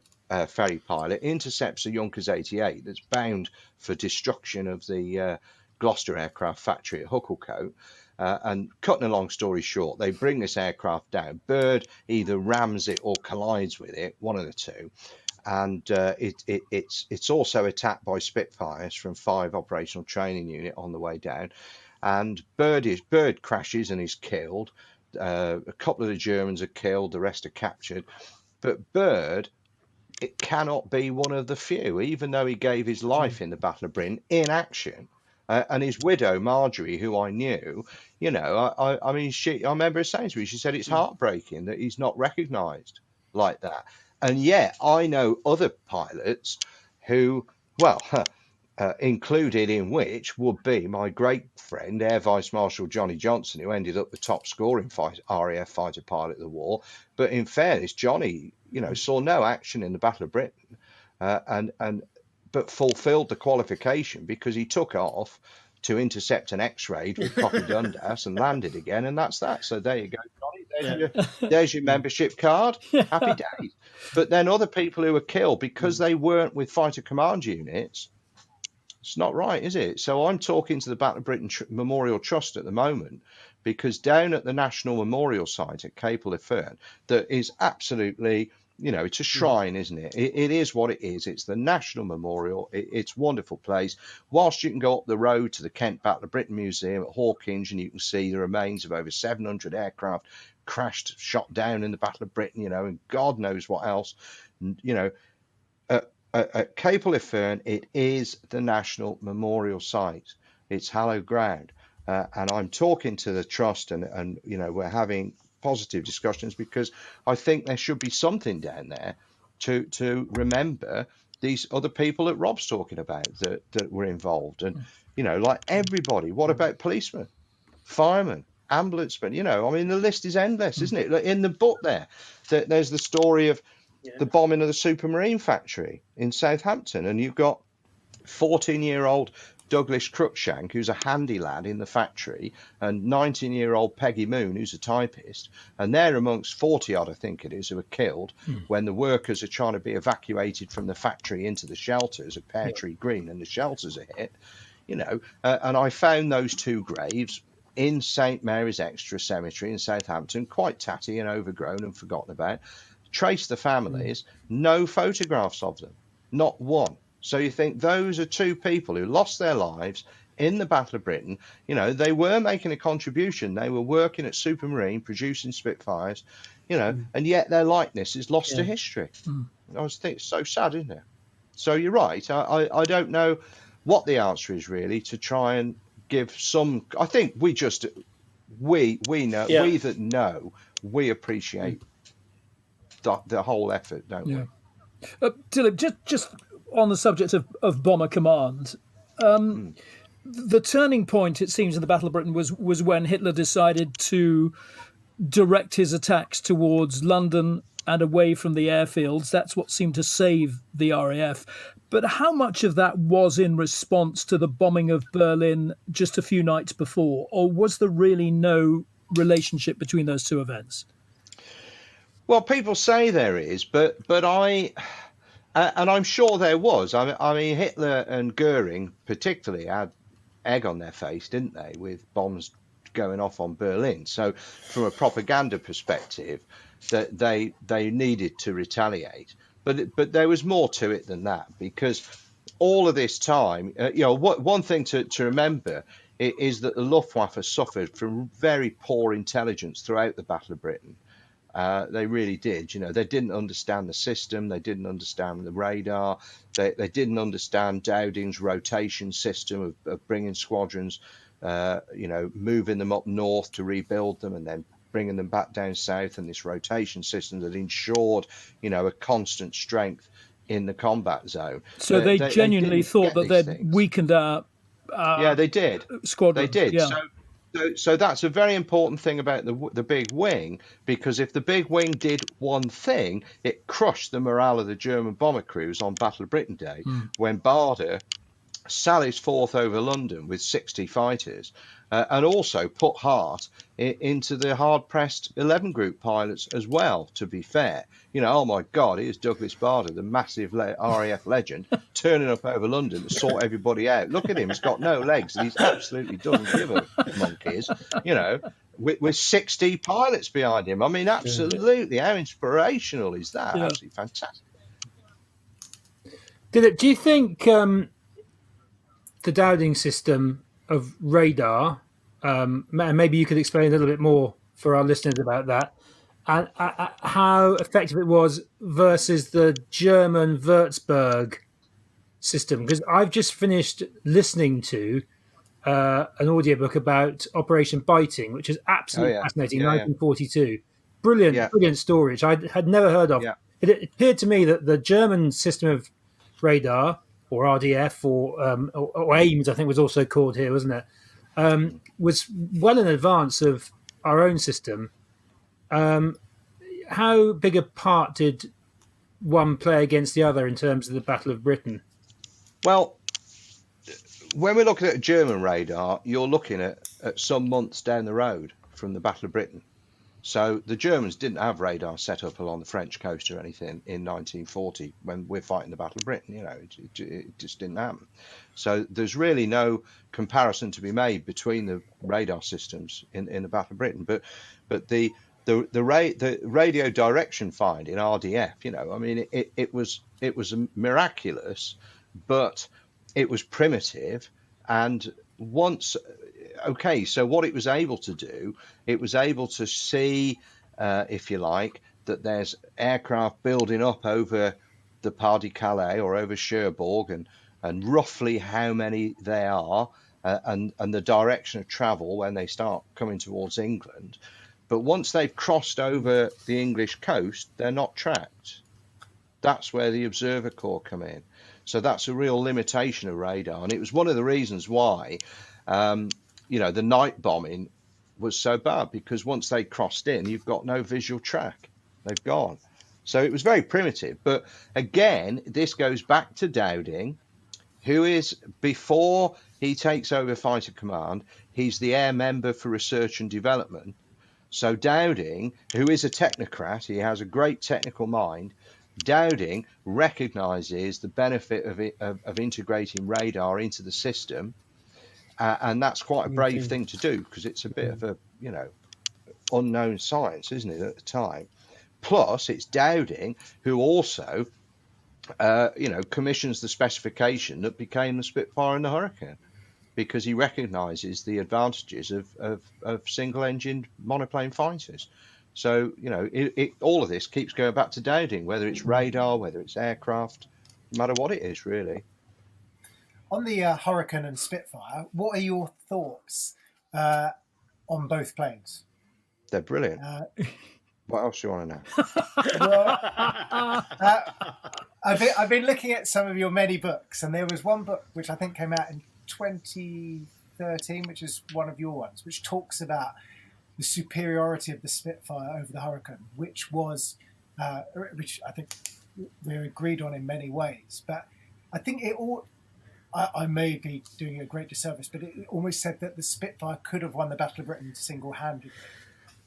ferry pilot, intercepts a Junkers 88 that's bound for destruction of the Gloucester aircraft factory at Hucklecote. And cutting a long story short, they bring this aircraft down. Bird either rams it or collides with it, one of the two. And it's also attacked by Spitfires from 5 Operational Training Unit on the way down. And Bird crashes and is killed. A couple of the Germans are killed, the rest are captured. But Bird, it cannot be one of the few, even though he gave his life in the Battle of Britain in action. And his widow, Marjorie, who I knew, I mean, I remember her saying to me, she said it's heartbreaking that he's not recognised like that. And yet I know other pilots who, included in which would be my great friend, Air Vice Marshal Johnny Johnson, who ended up the top scoring RAF fighter pilot of the war. But in fairness, Johnny, saw no action in the Battle of Britain, but fulfilled the qualification because he took off to intercept an X-ray with Copy Dundas and landed again, and that's that. So there you go, Johnny. There's your membership card. Happy days. But then other people who were killed because they weren't with fighter command units, it's not right, is it? So I'm talking to the Battle of Britain Memorial Trust at the moment, because down at the National Memorial Site at Capel-le-Fern, that is absolutely, it's a shrine, isn't it? It is what it is. It's the National Memorial. It's a wonderful place. Whilst you can go up the road to the Kent Battle of Britain Museum at Hawkinge, and you can see the remains of over 700 aircraft crashed, shot down in the Battle of Britain, and God knows what else, at Capel-le-Fern, it is the National Memorial Site. It's hallowed ground. And I'm talking to the Trust, and we're having positive discussions, because I think there should be something down there to remember these other people that Rob's talking about that were involved. And, like everybody, what about policemen, firemen, ambulancemen? The list is endless, isn't it? In the book there's the story of the bombing of the Supermarine factory in Southampton, and you've got 14-year-old Douglas Cruikshank, who's a handy lad in the factory, and 19-year-old Peggy Moon, who's a typist, and they're amongst 40-odd, I think it is, who are killed when the workers are trying to be evacuated from the factory into the shelters at Pear Tree Green, and the shelters are hit, and I found those two graves in St Mary's Extra Cemetery in Southampton, quite tatty and overgrown and forgotten about. Trace the families, no photographs of them, not one. So you think those are two people who lost their lives in the Battle of Britain. They were making a contribution. They were working at Supermarine, producing Spitfires, and yet their likeness is lost to history. I was thinking, it's so sad, isn't it? So you're right. I don't know what the answer is really, to try and give some. I think we know, we that know, we appreciate the whole effort, don't we? Dilip, just on the subject of Bomber Command, the turning point, it seems, in the Battle of Britain was when Hitler decided to direct his attacks towards London and away from the airfields. That's what seemed to save the RAF. But how much of that was in response to the bombing of Berlin just a few nights before, or was there really no relationship between those two events? Well, people say there is, but and I'm sure there was. I mean, Hitler and Goering particularly had egg on their face, didn't they, with bombs going off on Berlin? So, from a propaganda perspective, that they needed to retaliate. But there was more to it than that, because all of this time, one thing to remember is that the Luftwaffe suffered from very poor intelligence throughout the Battle of Britain. They really did. They didn't understand the system. They didn't understand the radar. They didn't understand Dowding's rotation system of bringing squadrons, moving them up north to rebuild them and then bringing them back down south, and this rotation system that ensured, a constant strength in the combat zone. So they genuinely thought that they'd weakened our they did. Squadrons. They did. Yeah. So that's a very important thing about the big wing, because if the big wing did one thing, it crushed the morale of the German bomber crews on Battle of Britain Day, when Bader sallies forth over London with 60 fighters, and also put heart into the hard-pressed 11 Group pilots as well, to be fair. Oh my God, here's Douglas Bader, the massive RAF legend, turning up over London to sort everybody out. Look at him, he's got no legs, and he's absolutely doesn't give a monkeys, with 60 pilots behind him. I mean, absolutely, how inspirational is that? Yeah. Absolutely fantastic. Dilip, do you think the Dowding system of radar, and maybe you could explain a little bit more for our listeners about that, and how effective it was versus the German Würzburg system? Because I've just finished listening to an audiobook about Operation Biting, which is absolutely fascinating, 1942. Brilliant story, which I had never heard of. Yeah. It appeared to me that the German system of radar, or RDF, or AIMS, I think was also called here, wasn't it? Was well in advance of our own system. How big a part did one play against the other in terms of the Battle of Britain? Well, when we're looking at German radar, you're looking at some months down the road from the Battle of Britain. So the Germans didn't have radar set up along the French coast or anything in 1940 when we're fighting the Battle of Britain. It just didn't happen. So there's really no comparison to be made between the radar systems in the Battle of Britain. But the radio direction find in RDF, it was miraculous, but it was primitive. And once, okay, so what it was able to do, it was able to see, if you like, that there's aircraft building up over the Pas de Calais or over Cherbourg, and roughly how many they are, and the direction of travel when they start coming towards England. But once they've crossed over the English coast, they're not tracked. That's where the observer corps come in. So that's a real limitation of radar. And it was one of the reasons why, the night bombing was so bad, because once they crossed in, you've got no visual track. They've gone. So it was very primitive. But again, this goes back to Dowding, who is, before he takes over fighter command, he's the air member for research and development. So Dowding, who is a technocrat, he has a great technical mind. Dowding recognises the benefit of integrating radar into the system, and that's quite a brave thing to do, because it's a bit of a unknown science, isn't it, at the time? Plus, it's Dowding who also commissions the specification that became the Spitfire and the Hurricane, because he recognises the advantages of single-engined monoplane fighters. So, all of this keeps going back to Dowding, whether it's radar, whether it's aircraft, no matter what it is, really. On the Hurricane and Spitfire, what are your thoughts on both planes? They're brilliant. What else do you want to know? Well, I've been looking at some of your many books, and there was one book which I think came out in 2013, which is one of your ones, which talks about the superiority of the Spitfire over the Hurricane, which I think we're agreed on in many ways. But I think I may be doing a great disservice, but it almost said that the Spitfire could have won the Battle of Britain single-handedly.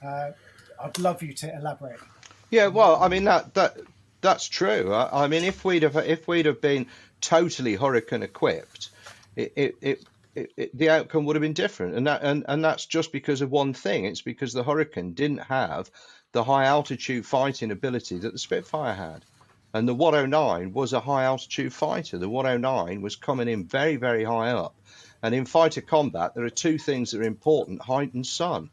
I'd love you to elaborate. Yeah, well, I mean that's true. I mean, if we'd have been totally Hurricane equipped, the outcome would have been different, and that's just because of one thing. It's because the Hurricane didn't have the high altitude fighting ability that the Spitfire had, and the 109 was a high altitude fighter. The 109 was coming in very, very high up, and in fighter combat there are two things that are important: height and sun.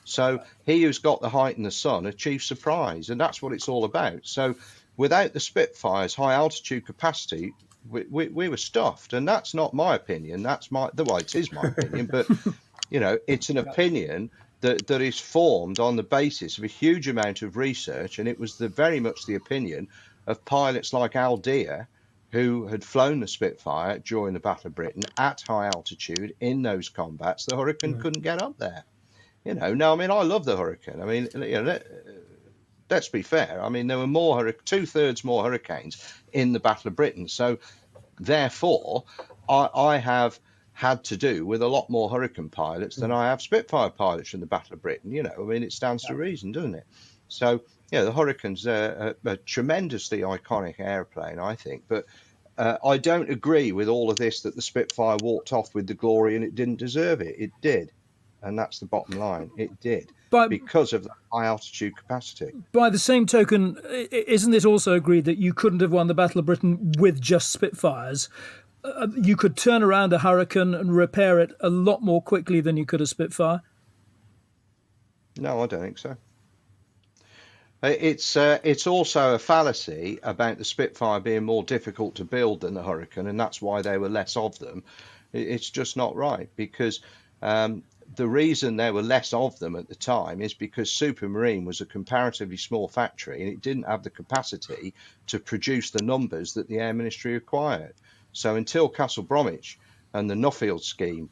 So he who's got the height and the sun achieves surprise, and that's what it's all about. So without the Spitfire's high altitude capacity, we were stuffed, and that's not my opinion. It is my opinion, but it's an opinion that is formed on the basis of a huge amount of research, and it was very much the opinion of pilots like Al Deer, who had flown the Spitfire during the Battle of Britain at high altitude in those combats. The Hurricane couldn't get up there. Now, I mean, I love the Hurricane. I mean, let's be fair. I mean, there were 2/3 more Hurricanes in the Battle of Britain. So, therefore, I have had to do with a lot more Hurricane pilots than I have Spitfire pilots in the Battle of Britain. I mean, it stands to reason, doesn't it? So, the Hurricane's a tremendously iconic airplane, I think. But I don't agree with all of this that the Spitfire walked off with the glory and it didn't deserve it. It did. And that's the bottom line. It did, because of the high altitude capacity. By the same token, isn't it also agreed that you couldn't have won the Battle of Britain with just Spitfires? You could turn around a Hurricane and repair it a lot more quickly than you could a Spitfire? No, I don't think so. It's also a fallacy about the Spitfire being more difficult to build than the Hurricane, and that's why there were less of them. It's just not right, because the reason there were less of them at the time is because Supermarine was a comparatively small factory, and it didn't have the capacity to produce the numbers that the Air Ministry required. So until Castle Bromwich and the Nuffield scheme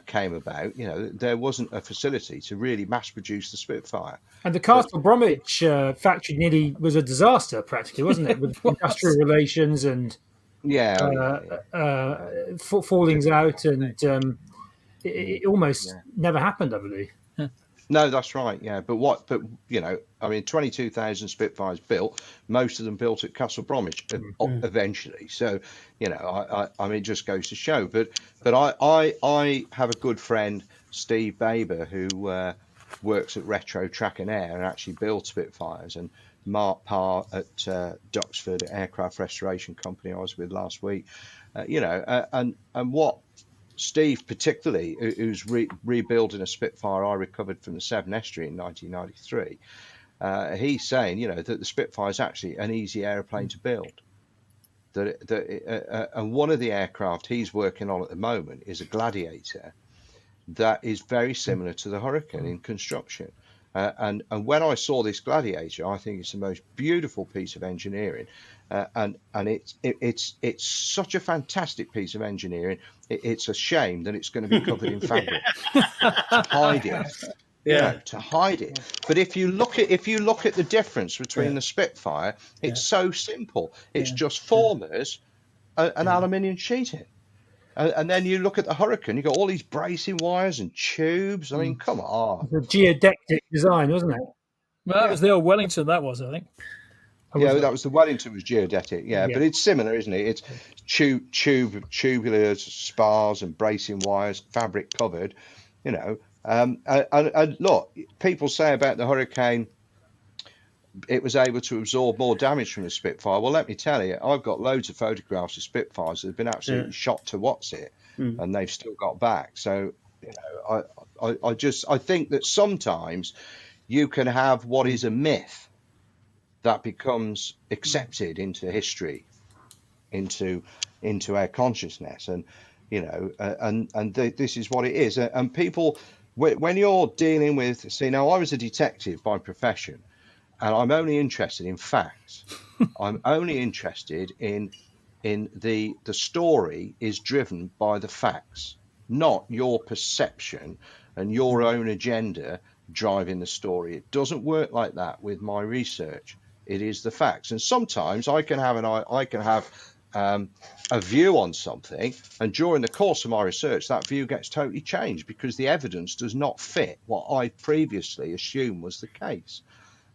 came about, there wasn't a facility to really mass produce the Spitfire. And the Castle Bromwich factory nearly was a disaster, practically, wasn't it? With industrial relations and fallings out, and it almost never happened, I believe. No, that's right. Yeah, but I mean, 22,000 Spitfires built, most of them built at Castle Bromwich eventually. So, I mean, it just goes to show. But I have a good friend, Steve Baber, who works at Retro Track and Air and actually builds Spitfires, and Mark Parr at Duxford Aircraft Restoration Company I was with last week. And what Steve, particularly, who's rebuilding a Spitfire I recovered from the Severn Estuary in 1993, he's saying, that the Spitfire is actually an easy aeroplane to build. And one of the aircraft he's working on at the moment is a Gladiator that is very similar to the Hurricane in construction. And when I saw this Gladiator, I think it's the most beautiful piece of engineering, and it's such a fantastic piece of engineering. It's a shame that it's going to be covered in fabric to hide it. To hide it. But if you look at the difference between the Spitfire, it's so simple. It's just formers and aluminium sheeting. And then you look at the Hurricane, you got all these bracing wires and tubes. I mean, come on. It's a geodetic design, wasn't it? Well, that was the old Wellington, that was, I think. Yeah, that was the Wellington was geodetic. Yeah, but it's similar, isn't it? It's tubular spars and bracing wires, fabric covered. And look, people say about the Hurricane, it was able to absorb more damage from the Spitfire. Well, let me tell you, I've got loads of photographs of Spitfires that have been absolutely shot to what's it, and they've still got back. So, I think that sometimes you can have what is a myth that becomes accepted into history, into our consciousness, and this is what it is. And people, when you're dealing with, see, now I was a detective by profession. And I'm only interested in facts. I'm only interested in the story is driven by the facts, not your perception and your own agenda driving the story. It doesn't work like that with my research. It is the facts. And sometimes I can have a view on something, and during the course of my research, that view gets totally changed because the evidence does not fit what I previously assumed was the case.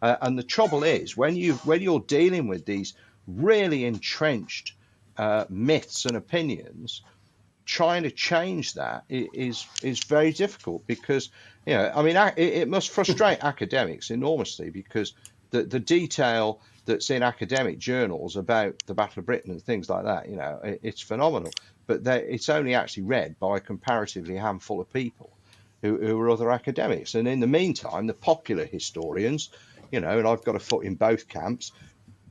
And the trouble is, when you're dealing with these really entrenched myths and opinions, trying to change that is very difficult because I mean it must frustrate academics enormously because the detail that's in academic journals about the Battle of Britain and things like that, it's phenomenal. But it's only actually read by a comparatively handful of people who are other academics. And in the meantime, the popular historians, and I've got a foot in both camps,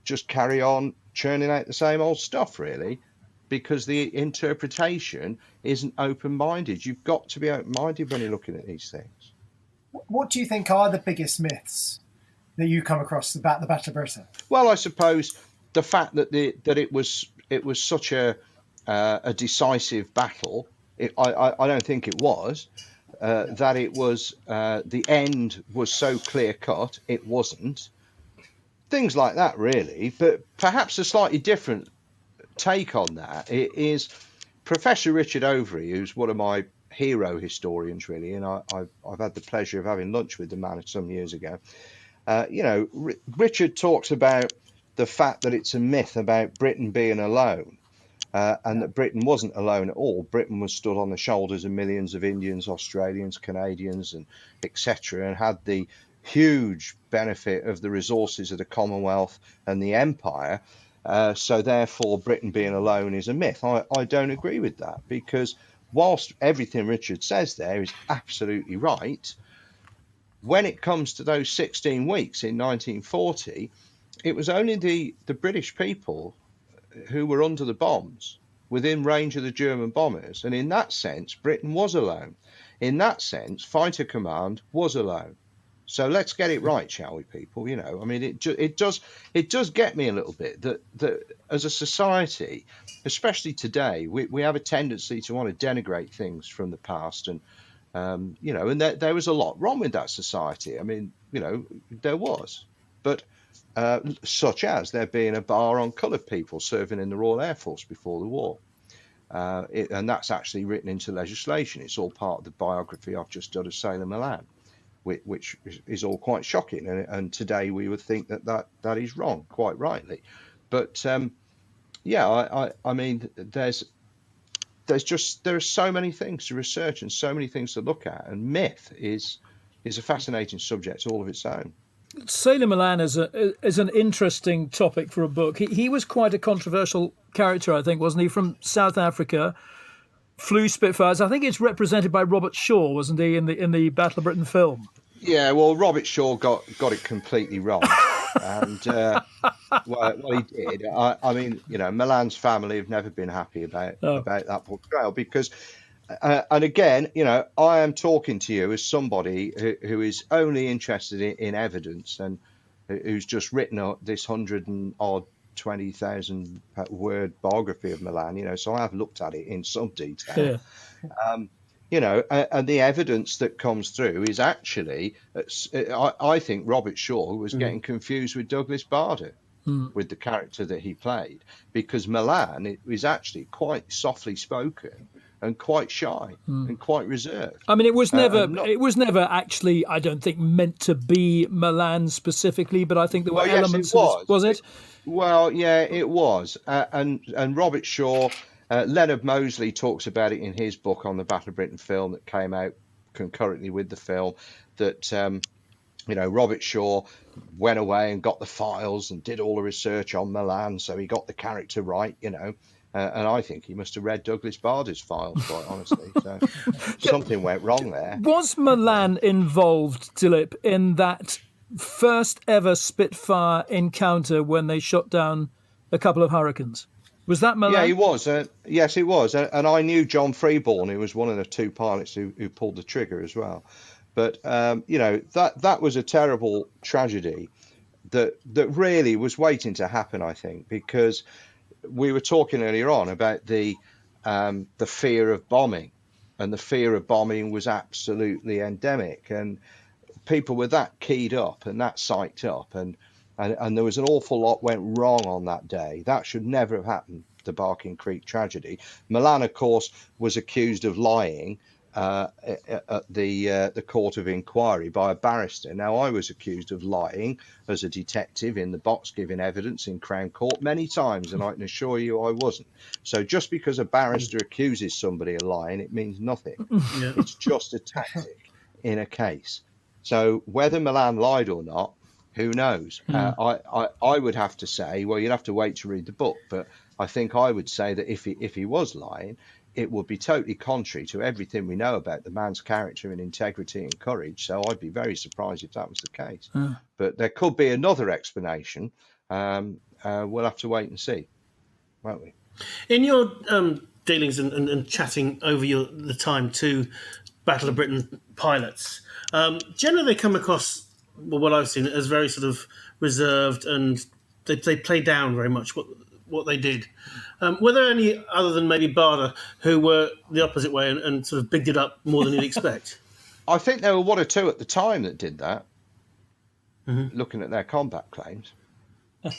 just carry on churning out the same old stuff, really, because the interpretation isn't open-minded. You've got to be open-minded when you're looking at these things. What do you think are the biggest myths that you come across about the Battle of Britain? Well, I suppose the fact that it was such a decisive battle. I don't think it was. That it was the end was so clear cut, it wasn't. Things like that, really. But perhaps a slightly different take on that is Professor Richard Overy, who's one of my hero historians, really, and I've had the pleasure of having lunch with the man some years ago. Richard talks about the fact that it's a myth about Britain being alone. And that Britain wasn't alone at all. Britain was stood on the shoulders of millions of Indians, Australians, Canadians, and etc., and had the huge benefit of the resources of the Commonwealth and the Empire. So therefore, Britain being alone is a myth. I don't agree with that, because whilst everything Richard says there is absolutely right, when it comes to those 16 weeks in 1940, it was only the British people who were under the bombs, within range of the German bombers. And in that sense, Britain was alone. In that sense, Fighter Command was alone. So let's get it right, shall we, people? I mean, it does get me a little bit that as a society, especially today, we have a tendency to want to denigrate things from the past. And, and there was a lot wrong with that society. I mean, there was. But such as there being a bar on coloured people serving in the Royal Air Force before the war. And that's actually written into legislation. It's all part of the biography I've just done of Sailor Milan. which is all quite shocking. And today we would think that is wrong, quite rightly. But I mean, there are so many things to research and so many things to look at, and myth is a fascinating subject all of its own. Sailor Milan is an interesting topic for a book. He was quite a controversial character, I think, wasn't he? From South Africa, flew Spitfires. I think it's represented by Robert Shaw, wasn't he, in the Battle of Britain film? Yeah, well, Robert Shaw got it completely wrong, and well, he did. I mean, Milan's family have never been happy about that portrayal because. And again, I am talking to you as somebody who is only interested in evidence and who's just written this 120,000 word biography of Milan. So I have looked at it in some detail. Yeah. And the evidence that comes through is actually, I think Robert Shaw was getting confused with Douglas Bader. With the character that he played, because Milan is actually quite softly spoken and quite shy and quite reserved. I mean, it was never actually, I don't think, meant to be Milan specifically, but I think there were elements. Was it? Well, yeah, it was. And Robert Shaw, Leonard Mosley talks about it in his book on the Battle of Britain film that came out concurrently with the film, that Robert Shaw went away and got the files and did all the research on Milan, so he got the character right, and I think he must have read Douglas Bader's files, quite honestly. So something went wrong there. Was Milan involved, Dilip, in that first ever Spitfire encounter when they shot down a couple of Hurricanes? Was that Milan? Yeah, he was. Yes, it was. And I knew John Freeborn, who was one of the two pilots who pulled the trigger as well. But that was a terrible tragedy that really was waiting to happen, I think, because we were talking earlier on about the fear of bombing, and the fear of bombing was absolutely endemic, and people were that keyed up and that psyched up, and there was an awful lot went wrong on that day. That should never have happened. The Barking Creek tragedy. Milan, of course, was accused of lying at the court of inquiry by a barrister. Now, I was accused of lying as a detective in the box giving evidence in Crown Court many times, and I can assure you I wasn't. So just because a barrister accuses somebody of lying, it means nothing. Yeah. It's just a tactic in a case. So whether Milan lied or not, who knows? I would have to say, well, you'd have to wait to read the book, but I think I would say that if he was lying, it would be totally contrary to everything we know about the man's character and integrity and courage. So I'd be very surprised if that was the case. But there could be another explanation. We'll have to wait and see, won't we? In your dealings and chatting over the time to Battle of Britain pilots, generally they come across, what I've seen, as very sort of reserved, and they play down very much what they did. Were there any, other than maybe Bader, who were the opposite way and sort of bigged it up more than you'd expect? I think there were one or two at the time that did that, looking at their combat claims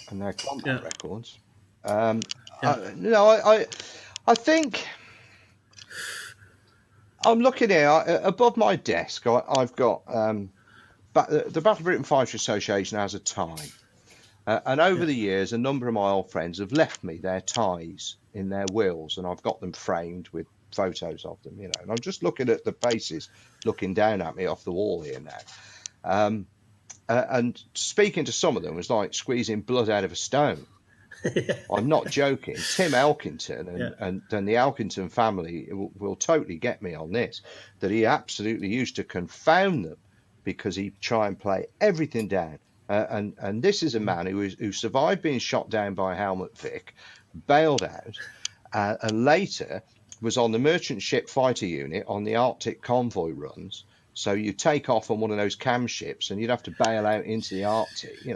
and their combat records. I think I'm looking here above my desk. I've got the Battle of Britain Fighter Association has a tie. And over the years, a number of my old friends have left me their ties in their wills, and I've got them framed with photos of them, and I'm just looking at the faces looking down at me off the wall here now. And speaking to some of them was like squeezing blood out of a stone. I'm not joking. Tim Elkington and the Elkington family will totally get me on this, that he absolutely used to confound them because he'd try and play everything down. And this is a man who survived being shot down by Helmut Vick, bailed out, and later was on the merchant ship fighter unit on the Arctic convoy runs. So you take off on one of those cam ships and you'd have to bail out into the Arctic, He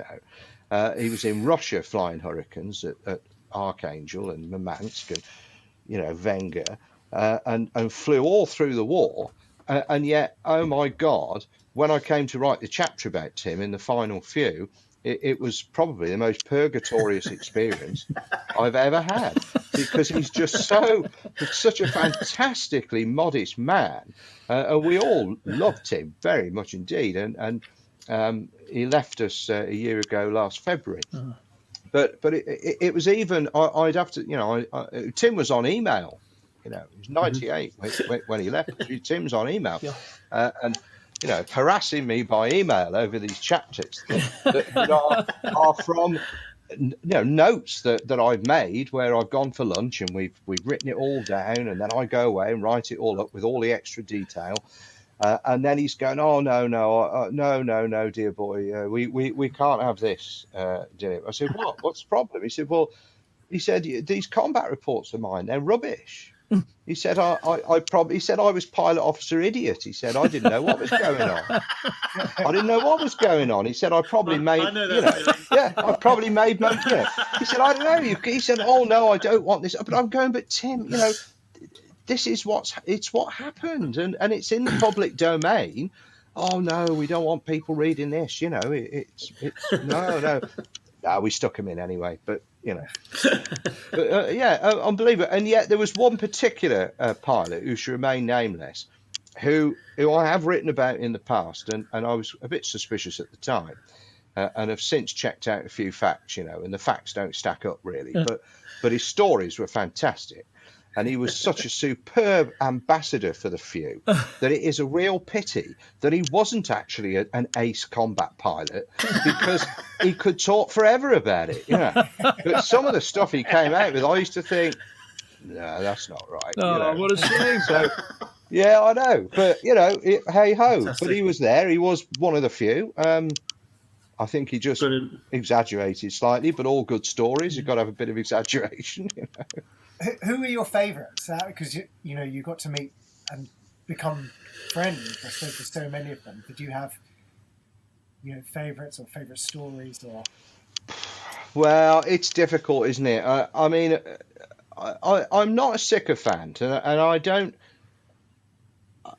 was in Russia flying Hurricanes at Archangel and Murmansk and, Wenger, and flew all through the war. And yet, oh my God, when I came to write the chapter about Tim in the final few, it was probably the most purgatorious experience I've ever had, because he's just such a fantastically modest man, and we all loved him very much indeed. And he left us a year ago last February. But it was even, I'd have to, Tim was on email. He was 98 when he left. Tim's on email, and harassing me by email over these chapters that are from notes that I've made where I've gone for lunch and we've written it all down, and then I go away and write it all up with all the extra detail. And then he's going, oh, no, dear boy, we can't have this, Dilip. I said, what's the problem? He said, well, these combat reports of mine, they're rubbish. He said, he said I was pilot officer idiot. He said, I didn't know what was going on. I didn't know what was going on. He said, I probably made, I know that yeah, I probably made, He said, I don't know. He said, oh, no, I don't want this. But I'm going, but Tim, this is what happened, and it's in the public domain. Oh no, we don't want people reading this. It's no. We stuck him in anyway. But unbelievable. And yet there was one particular pilot who should remain nameless, who I have written about in the past, and I was a bit suspicious at the time, and have since checked out a few facts. And the facts don't stack up really, but his stories were fantastic. And he was such a superb ambassador for the few that it is a real pity that he wasn't actually an ace combat pilot, because he could talk forever about it. But some of the stuff he came out with, I used to think, no, that's not right. Oh, what a shame. So, yeah, I know. But, hey ho. Fantastic. But he was there. He was one of the few. I think he just exaggerated slightly, but all good stories, you've got to have a bit of exaggeration. Who are your favourites? Because you got to meet and become friends, I suppose, with so many of them. Did you have favourites or favourite stories? Or well, it's difficult, isn't it? I mean, I'm not a sycophant, and I don't.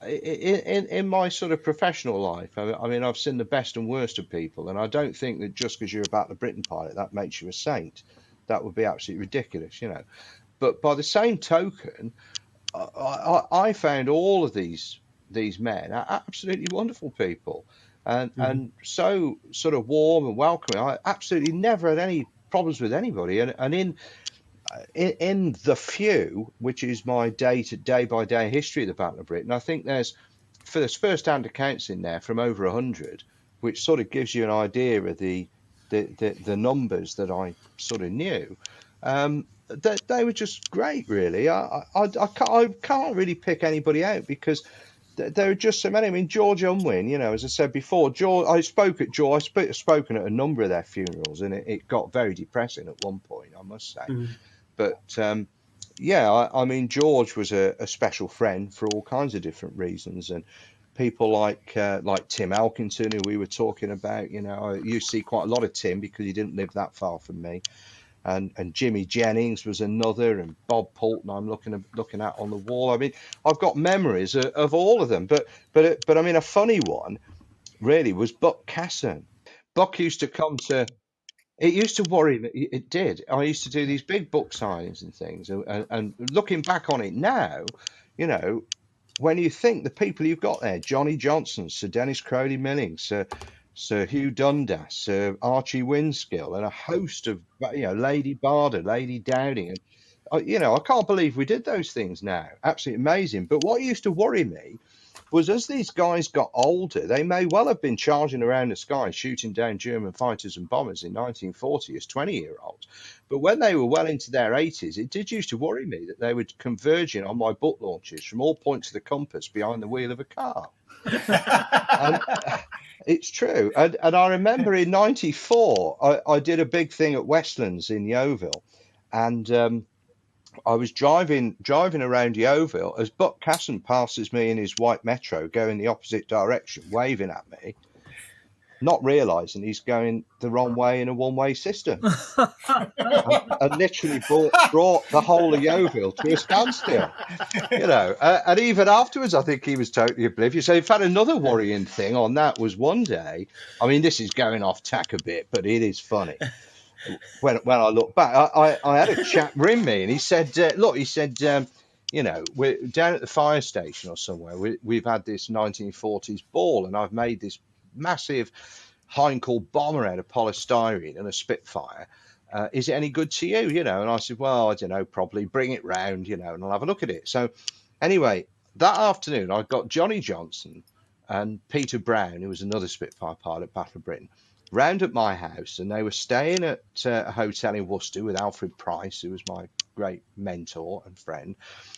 In my sort of professional life, I mean, I've seen the best and worst of people, and I don't think that just because you're a Battle of Britain pilot that makes you a saint. That would be absolutely ridiculous, But by the same token, I found all of these men are absolutely wonderful people, and so sort of warm and welcoming. I absolutely never had any problems with anybody, and in the few, which is my day by day history of the Battle of Britain, I think there's first-hand accounts in there from over 100, which sort of gives you an idea of the numbers that I sort of knew. They were just great, really. I can't really pick anybody out because there are just so many. I mean, George Unwin, as I said before, I've spoken at a number of their funerals, and it got very depressing at one point, I must say. But I mean, George was a special friend for all kinds of different reasons, and people like Tim Elkington, who we were talking about, you see quite a lot of Tim because he didn't live that far from me. And Jimmy Jennings was another, and Bob Poulton I'm looking at on the wall. I mean, I've got memories of all of them, but I mean, a funny one really was Buck Casson. Buck used to come to. It used to worry me. It did. I used to do these big book signings and things, and looking back on it now, when you think the people you've got there, Johnny Johnson, Sir Dennis Crowley Millings, Sir Hugh Dundas, Sir Archie Winskill, and a host of, Lady Barder, Lady Dowding. And, I can't believe we did those things now. Absolutely amazing. But what used to worry me was as these guys got older, they may well have been charging around the sky, shooting down German fighters and bombers in 1940 as 20-year-olds. But when they were well into their 80s, it did used to worry me that they were converging on my butt launches from all points of the compass behind the wheel of a car. And, it's true. And I remember in 94, I did a big thing at Westlands in Yeovil. And I was driving around Yeovil as Buck Casson passes me in his white Metro going the opposite direction, waving at me. not realising he's going the wrong way in a one-way system, and literally brought the whole of Yeovil to a standstill. And even afterwards, I think he was totally oblivious. So, in fact, another worrying thing on that was one day. I mean, this is going off tack a bit, but it is funny. When I look back, I had a chap ring me, and he said, "Look," he said, we're down at the fire station or somewhere. We've had this 1940s ball, and I've made this massive Heinkel bomber out of polystyrene and a Spitfire. Is it any good to you? And I said, well, I don't know, probably bring it round, and I'll have a look at it. So anyway, that afternoon, I got Johnny Johnson and Peter Brown, who was another Spitfire pilot, Battle of Britain, round at my house, and they were staying at a hotel in Worcester with Alfred Price, who was my great mentor and friend,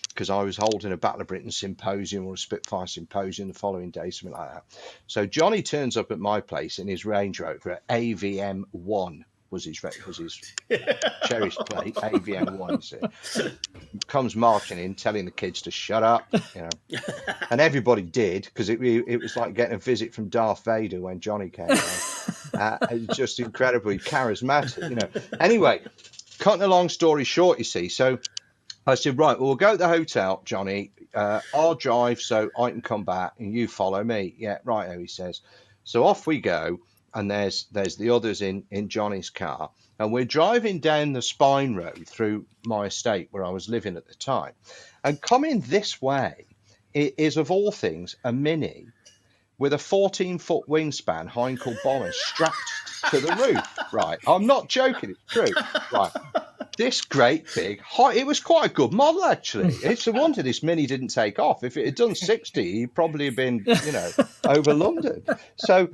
because I was holding a Battle of Britain symposium or a Spitfire symposium the following day, something like that. So Johnny turns up at my place in his Range Rover. AVM1 was his cherished plate, AVM1, you see. Comes marching in, telling the kids to shut up, and everybody did, because it was like getting a visit from Darth Vader when Johnny came down. Just incredibly charismatic, Anyway, cutting a long story short, you see, so I said, right, well, we'll go to the hotel, Johnny. I'll drive so I can come back and you follow me. Yeah, right, he says. So off we go, and there's the others in Johnny's car, and we're driving down the Spine Road through my estate where I was living at the time. And coming this way is, of all things, a Mini with a 14-foot wingspan Heinkel bomber strapped to the roof. Right, I'm not joking, it's true. Right. This great big, it was quite a good model, actually. It's a wonder this Mini didn't take off. If it had done 60, he'd probably have been, over London. So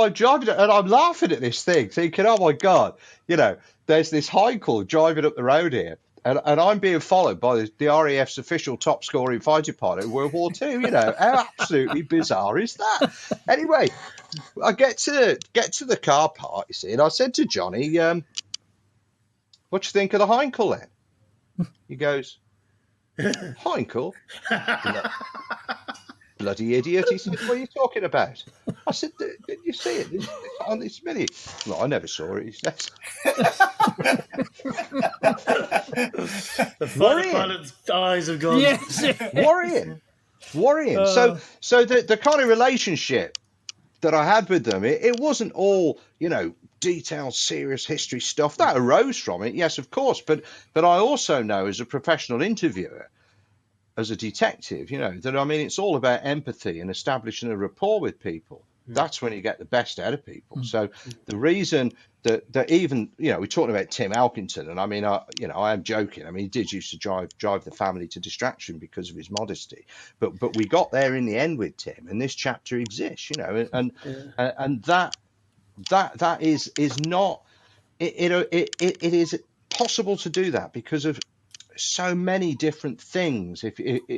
I'm driving it, and I'm laughing at this thing, thinking, oh, my God, there's this Heinkel driving up the road here, and I'm being followed by the RAF's official top-scoring fighter pilot in World War II. How absolutely bizarre is that? Anyway, I get to the car park, you see, and I said to Johnny, what do you think of the Heinkel then? He goes, Heinkel? Bloody idiot. He said, what are you talking about? I said, didn't you see it? It's on this Mini. No, I never saw it. He says. The fighter pilot's eyes have gone. Yes. Worrying. So the kind of relationship that I had with them, it wasn't all, detailed, serious history stuff. That arose from it, yes, of course. But I also know, as a professional interviewer, as a detective, that, it's all about empathy and establishing a rapport with people. That's when you get the best out of people. So the reason that even, we're talking about Tim Elkington, and I am joking. He did used to drive the family to distraction because of his modesty, but we got there in the end with Tim, and this chapter exists, and that is not, it is possible to do that because of so many different things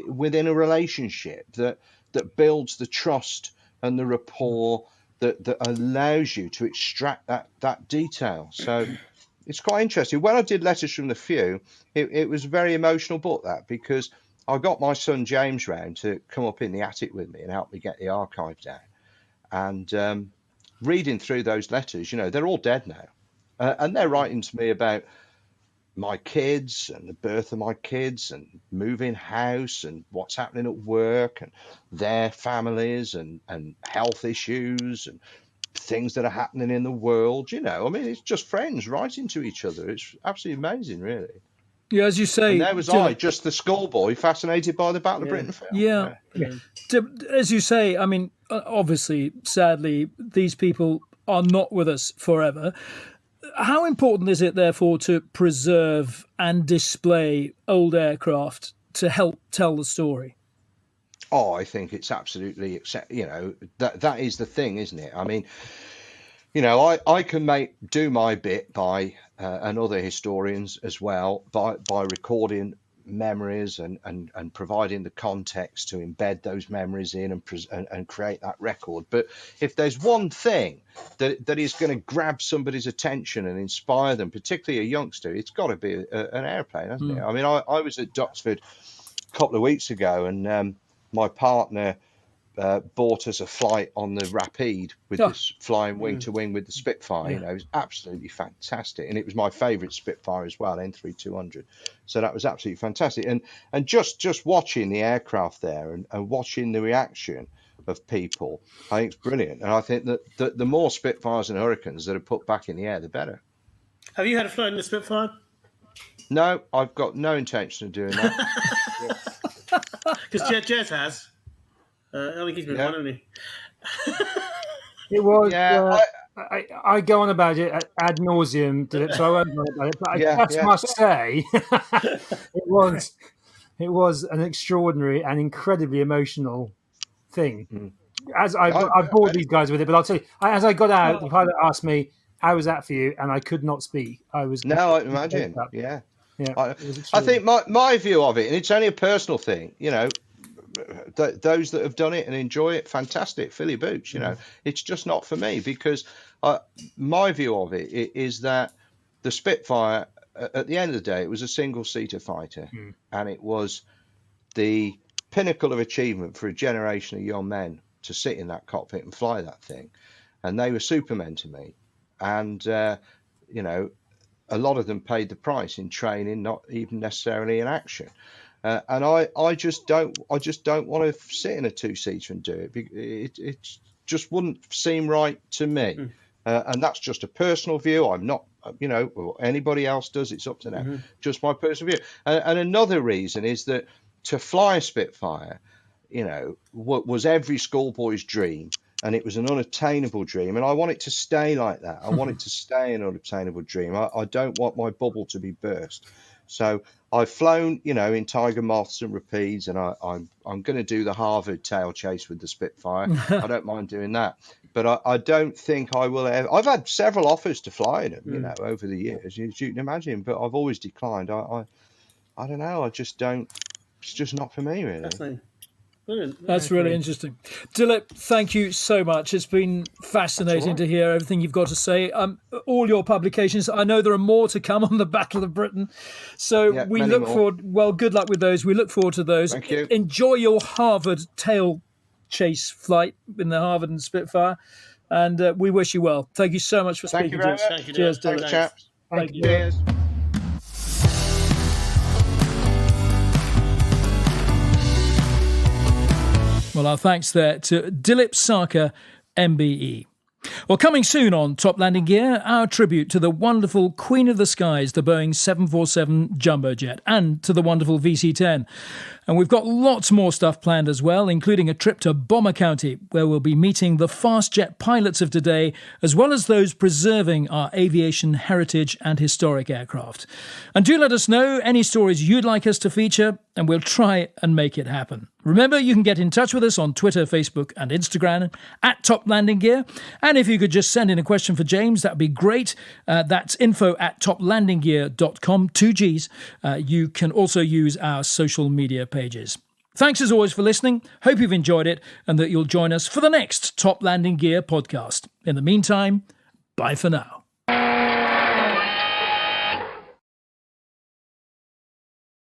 within a relationship that builds the trust and the rapport that allows you to extract that detail. So it's quite interesting. When I did Letters from the Few, it was a very emotional book, because I got my son James round to come up in the attic with me and help me get the archive down. And reading through those letters, they're all dead now. And they're writing to me about my kids and the birth of my kids and moving house and what's happening at work and their families and health issues and things that are happening in the world. It's just friends writing to each other. It's absolutely amazing, really. Yeah, as you say. And there was I, just the schoolboy, fascinated by the Battle of Britain film. Yeah. As you say, obviously, sadly, these people are not with us forever. How important is it, therefore, to preserve and display old aircraft to help tell the story? Oh, I think it's absolutely, that is the thing, isn't it? I can do my bit by, and other historians as well, by recording memories and providing the context to embed those memories in and create that record. But if there's one thing that is going to grab somebody's attention and inspire them, particularly a youngster, it's got to be an airplane, hasn't it? I was at Duxford a couple of weeks ago, and my partner bought us a flight on the Rapide with this flying wing to wing with the Spitfire. Yeah. You know, it was absolutely fantastic, and it was my favourite Spitfire as well, N3200. So that was absolutely fantastic, and just watching the aircraft there and watching the reaction of people, I think it's brilliant. And I think that the more Spitfires and Hurricanes that are put back in the air, the better. Have you had a flight in the Spitfire? No, I've got no intention of doing that. Because Jez has. I think he's been one, hasn't he? It was. Yeah, I go on about it ad nauseum, Dilip, so I won't go on about it. But I just must say, it was an extraordinary and incredibly emotional thing. As I bored these guys with it, but I'll tell you, as I got out, the pilot asked me, "How was that for you?" And I could not speak. I was no, I imagine, yeah. I think my view of it, and it's only a personal thing, you know. Those that have done it and enjoy it, fantastic, fill your boots. You know, it's just not for me, because my view of it is that the Spitfire, at the end of the day, it was a single-seater fighter, and it was the pinnacle of achievement for a generation of young men to sit in that cockpit and fly that thing, and they were supermen to me. And you know, a lot of them paid the price in training, not even necessarily in action. And I just don't want to sit in a two-seater and do it. It just wouldn't seem right to me. And that's just a personal view. I'm not, you know, or anybody else does. It's up to them. Just my personal view. And another reason is that to fly a Spitfire, you know, was every schoolboy's dream. And it was an unattainable dream. And I want it to stay like that. I want it to stay an unattainable dream. I don't want my bubble to be burst. So I've flown, you know, in Tiger Moths and Rapides, and I'm going to do the Harvard tail chase with the Spitfire. I don't mind doing that, but I don't think I will ever. I've had several offers to fly in them, you know, over the years, as you can imagine, but I've always declined. I don't know. I just don't. It's just not for me, really. Definitely. Brilliant. That's really interesting. Dilip, thank you so much. It's been fascinating to hear everything you've got to say. All your publications, I know there are more to come on the Battle of Britain. So we look forward, well, good luck with those. We look forward to those. Thank you. Enjoy your Harvard tail chase flight in the Harvard and Spitfire. And we wish you well. Thank you so much for speaking to us. Thank you, Cheers, Dilip. Dilip. Chaps. Thank you. Cheers. Well, our thanks there to Dilip Sarkar MBE. Well, coming soon on Top Landing Gear, our tribute to the wonderful Queen of the Skies, the Boeing 747 jumbo jet, and to the wonderful VC-10. And we've got lots more stuff planned as well, including a trip to Bomber County, where we'll be meeting the fast jet pilots of today, as well as those preserving our aviation heritage and historic aircraft. And do let us know any stories you'd like us to feature, and we'll try and make it happen. Remember, you can get in touch with us on Twitter, Facebook and Instagram at Top Landing Gear. And if you could just send in a question for James, that'd be great. That's info@toplandinggear.com, 2 Gs. You can also use our social media pages. Thanks as always for listening. Hope you've enjoyed it and that you'll join us for the next Top Landing Gear podcast. In the meantime, bye for now.